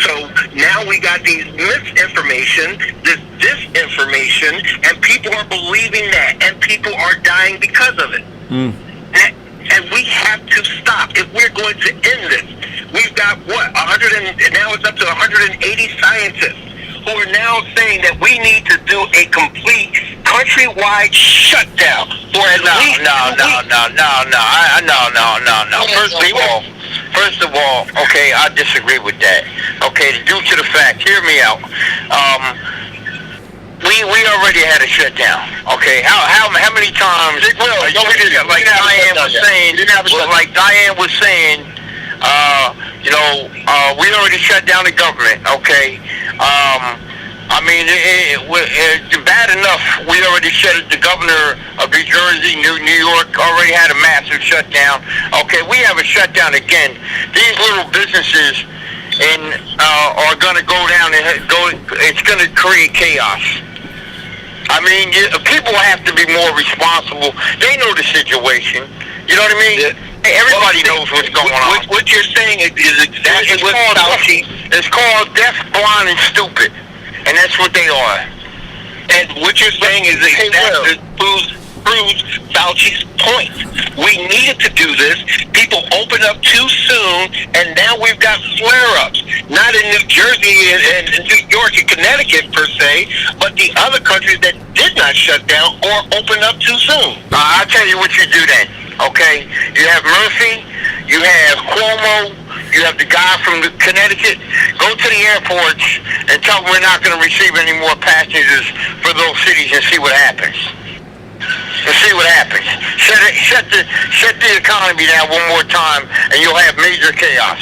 So now we got these misinformation, this disinformation, and people are believing that, and people are dying because of it. And we have to stop if we're going to end this. We've got now it's up to 180 scientists who are now saying that we need to do a complete countrywide shutdown for at least 2 weeks. No. First of all, okay, I disagree with that. Okay, due to the fact, hear me out. We already had a shutdown. Okay, how many times? Like Diane was saying, we already shut down the government. Okay. I mean, it's bad enough we already shut it. The governor of New Jersey, New York already had a massive shutdown. Okay, we have a shutdown again. These little businesses are going to go down and it's going to create chaos. I mean, people have to be more responsible. They know the situation. You know what I mean? Everybody knows what's going on. What you're saying is exactly what Fauci. It's called deaf, blind, and stupid. And that's what they are. And what you're saying is exactly proves Fauci's point. We needed to do this. People opened up too soon, and now we've got flare-ups. Not in New Jersey and New York. It Connecticut per se, but the other countries that did not shut down or open up too soon. I'll tell you what you do then, okay? You have Murphy, you have Cuomo, you have the guy from Connecticut. Go to the airports and tell them we're not going to receive any more passengers for those cities and see what happens. Shut the economy down one more time, and you'll have major chaos.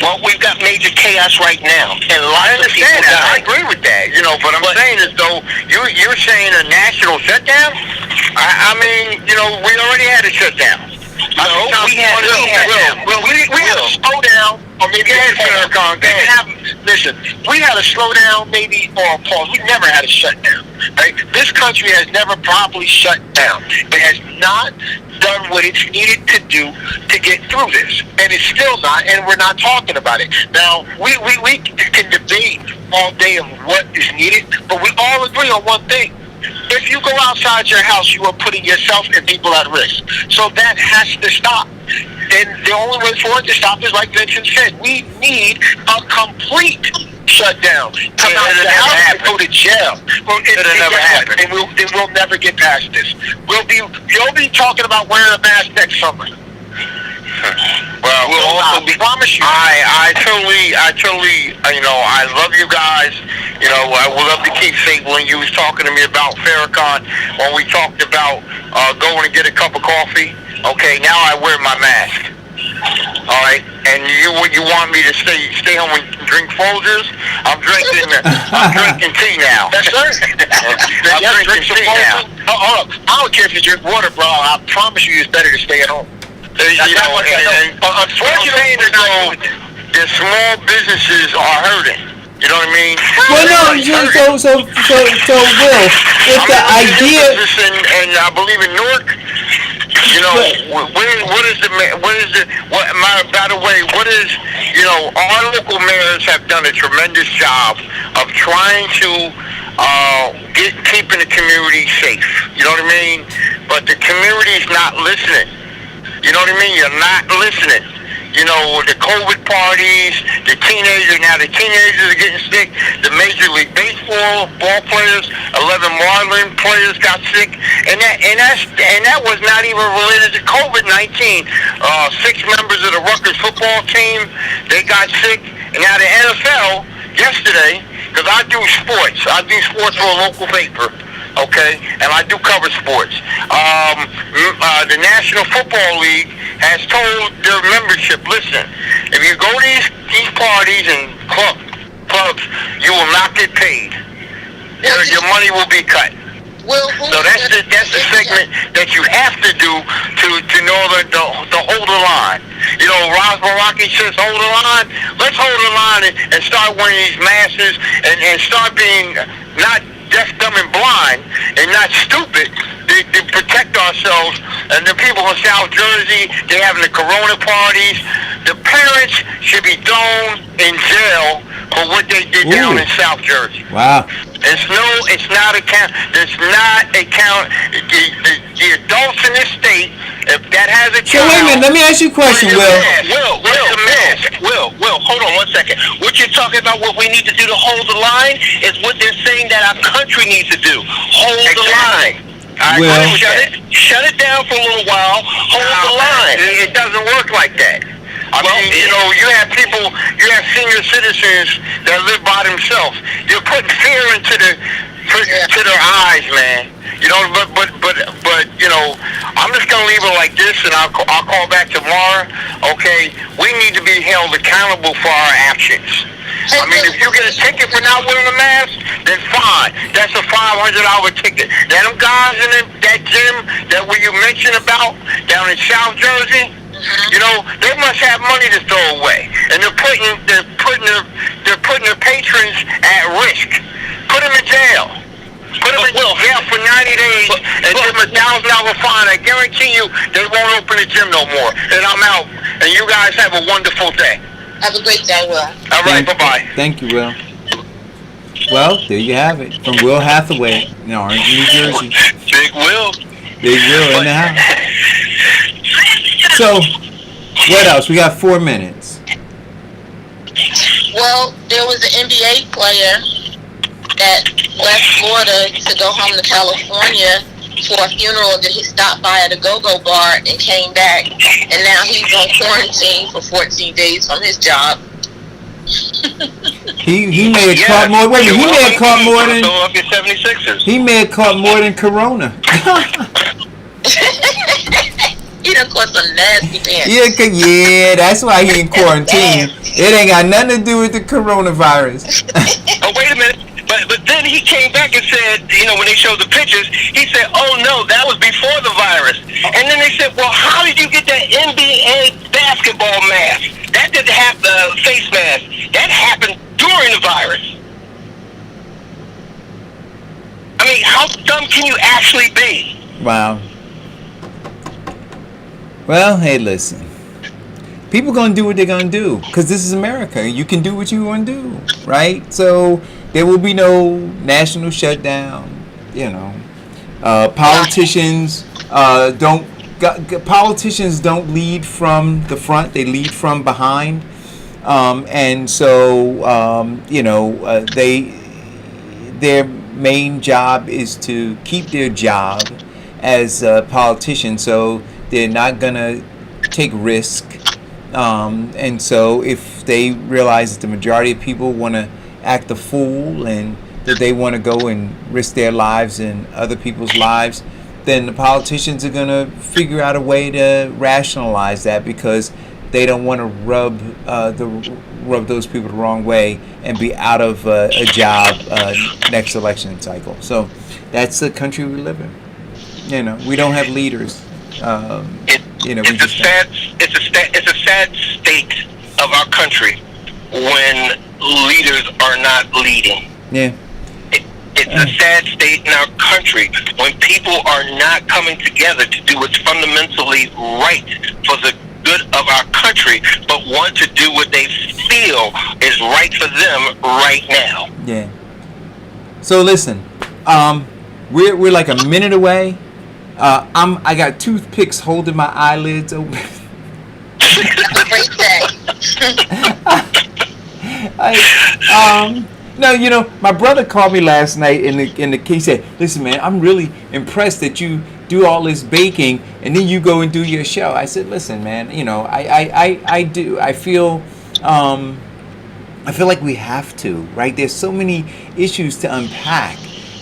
Well, we've got major chaos right now, and a lot of people die. I agree with that, But I'm saying is though you're saying a national shutdown. I mean, we already had a shutdown. We had a slowdown, or maybe listen, we had a slowdown, maybe, or a pause. We never had a shutdown. Right? This country has never properly shut down. It has not done what it's needed to do to get through this, and it's still not. And we're not talking about it now. We can debate all day of what is needed, but we all agree on one thing. If you go outside your house, you are putting yourself and people at risk. So that has to stop. And the only way for it to stop is, like Vincent said, we need a complete shutdown. Come out of the house and go to jail. It'll never happen. And we'll never get past this. You'll be talking about wearing a mask next summer. Well, I promise you. I totally, I love you guys. I would love to keep saying when you was talking to me about Farrakhan, when we talked about going to get a cup of coffee. Okay, now I wear my mask. All right, and you want me to stay home and drink Folgers? I'm drinking tea now. That's right. I'm drinking tea now. I don't care if you drink water, bro. I promise you, it's better to stay at home. Unfortunately, the small businesses are hurting. You know what I mean? Well, no. So, Will, if the idea, and I believe in Newark, by the way, our local mayors have done a tremendous job of trying to keeping the community safe. You know what I mean? But the community's not listening. You know what I mean? You're not listening. The COVID parties, the teenagers are getting sick. The Major League Baseball ball players, 11 Marlin players got sick, and that was not even related to COVID-19. 6 members of the Rutgers football team, they got sick, and now the NFL yesterday, because I do sports for a local paper. Okay, and I do cover sports. The National Football League has told their membership, listen, if you go to these parties and clubs, you will not get paid. Your money will be cut. So that's the segment that you have to do to know to hold the line. Ross Baraki says hold the line. Let's hold the line and start wearing these masks and start being not deaf, dumb, and blind, and not stupid, to protect ourselves. And the people in South Jersey, they're having the Corona parties. The parents should be thrown in jail for what they did down in South Jersey. Wow. It's not a count. The adults in this state, if that has a child. So wait a minute, let me ask you a question, Will. Will, hold on 1 second. What you're talking about, what we need to do to hold the line, is what they're saying that our country needs to do. Hold the line. Shut it down for a little while. Hold the line. It doesn't work like that. I mean, you have senior citizens that live by themselves. You're putting fear into their eyes, man. But I'm just gonna leave it like this, and I'll call back tomorrow. Okay, we need to be held accountable for our actions. I mean, if you get a ticket for not wearing a mask, then fine. That's a $500 ticket. Now, them guys in that gym that you mentioned about down in South Jersey, they must have money to throw away, and they're putting their patrons at risk. Put them in jail. Put them in jail for 90 days and give them a $1,000 fine. I guarantee you they won't open the gym no more. And I'm out. And you guys have a wonderful day. Have a great day, Will. All right, bye-bye. Thank you, Will. Well, there you have it. From Will Hathaway in Orange, New Jersey. Big Will. Big Will in the house. So, what else? We got 4 minutes. Well, there was an NBA player that left Florida to go home to California for a funeral that he stopped by at a go-go bar and came back, and now he's on quarantine for 14 days from his job. He may have caught more. Wait a minute, he may have caught more than. Philadelphia 76ers. He may have caught more than Corona. He done caught some nasty pants. Yeah, that's why he in quarantine. It ain't got nothing to do with the coronavirus. Oh, wait a minute. But then he came back and said, when they showed the pictures, he said, oh, no, that was before the virus. And then they said, well, how did you get that NBA basketball mask? That didn't have the face mask. That happened during the virus. I mean, how dumb can you actually be? Wow. Well, hey, listen. People gonna do what they're gonna do because this is America. You can do what you want to do, right? So there will be no national shutdown. Politicians politicians don't lead from the front; they lead from behind, and so their main job is to keep their job as politicians. So they're not gonna take risk. And so if they realize that the majority of people want to act a fool and that they want to go and risk their lives and other people's lives, then the politicians are going to figure out a way to rationalize that because they don't want to rub those people the wrong way and be out of a job next election cycle. So that's the country we live in. We don't have leaders. It's a sad state of our country when leaders are not leading. Yeah. It's a sad state in our country when people are not coming together to do what's fundamentally right for the good of our country, but want to do what they feel is right for them right now. Yeah. So listen, we're like a minute away. I got toothpicks holding my eyelids open. Great day. No, my brother called me last night in the he said, "Listen, man, I'm really impressed that you do all this baking and then you go and do your show." I said, "Listen, man, I do. I feel like we have to, right? There's so many issues to unpack,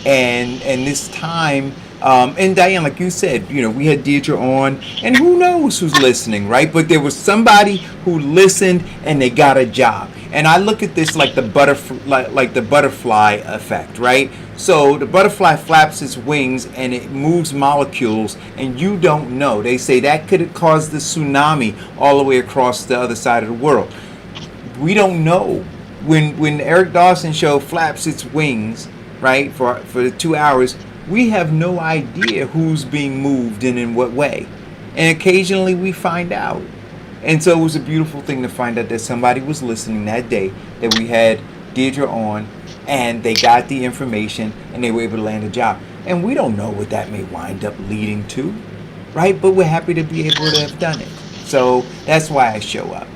and this time." And Diane, like you said, we had Deidre on, and who knows who's listening, right? But there was somebody who listened, and they got a job. And I look at this like the butterfly effect, right? So the butterfly flaps its wings, and it moves molecules, and you don't know. They say that could have caused the tsunami all the way across the other side of the world. We don't know. When the Eric Dawson show flaps its wings, right, for 2 hours, we have no idea who's being moved and in what way. And occasionally we find out. And so it was a beautiful thing to find out that somebody was listening that day, that we had Deidre on, and they got the information and they were able to land a job. And we don't know what that may wind up leading to, right? But we're happy to be able to have done it. So that's why I show up.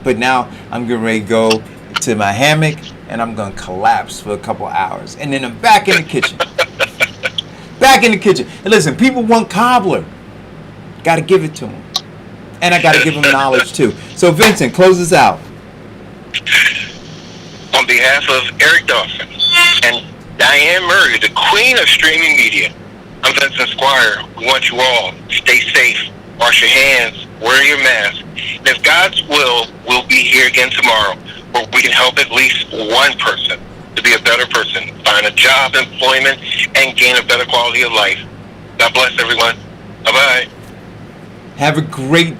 But now I'm getting ready to go to my hammock and I'm going to collapse for a couple hours. And then I'm back in the kitchen. Back in the kitchen. And listen, people want cobbler. Got to give it to them. And I got to give them knowledge too. So Vincent, close us out. On behalf of Eric Dawson and Diane Murray, the queen of streaming media, I'm Vincent Squire. We want you all to stay safe, wash your hands, wear your mask. And if God's will, we'll be here again tomorrow where we can help at least one person to be a better person, find a job, employment, and gain a better quality of life. God bless everyone. Bye-bye. Have a great day.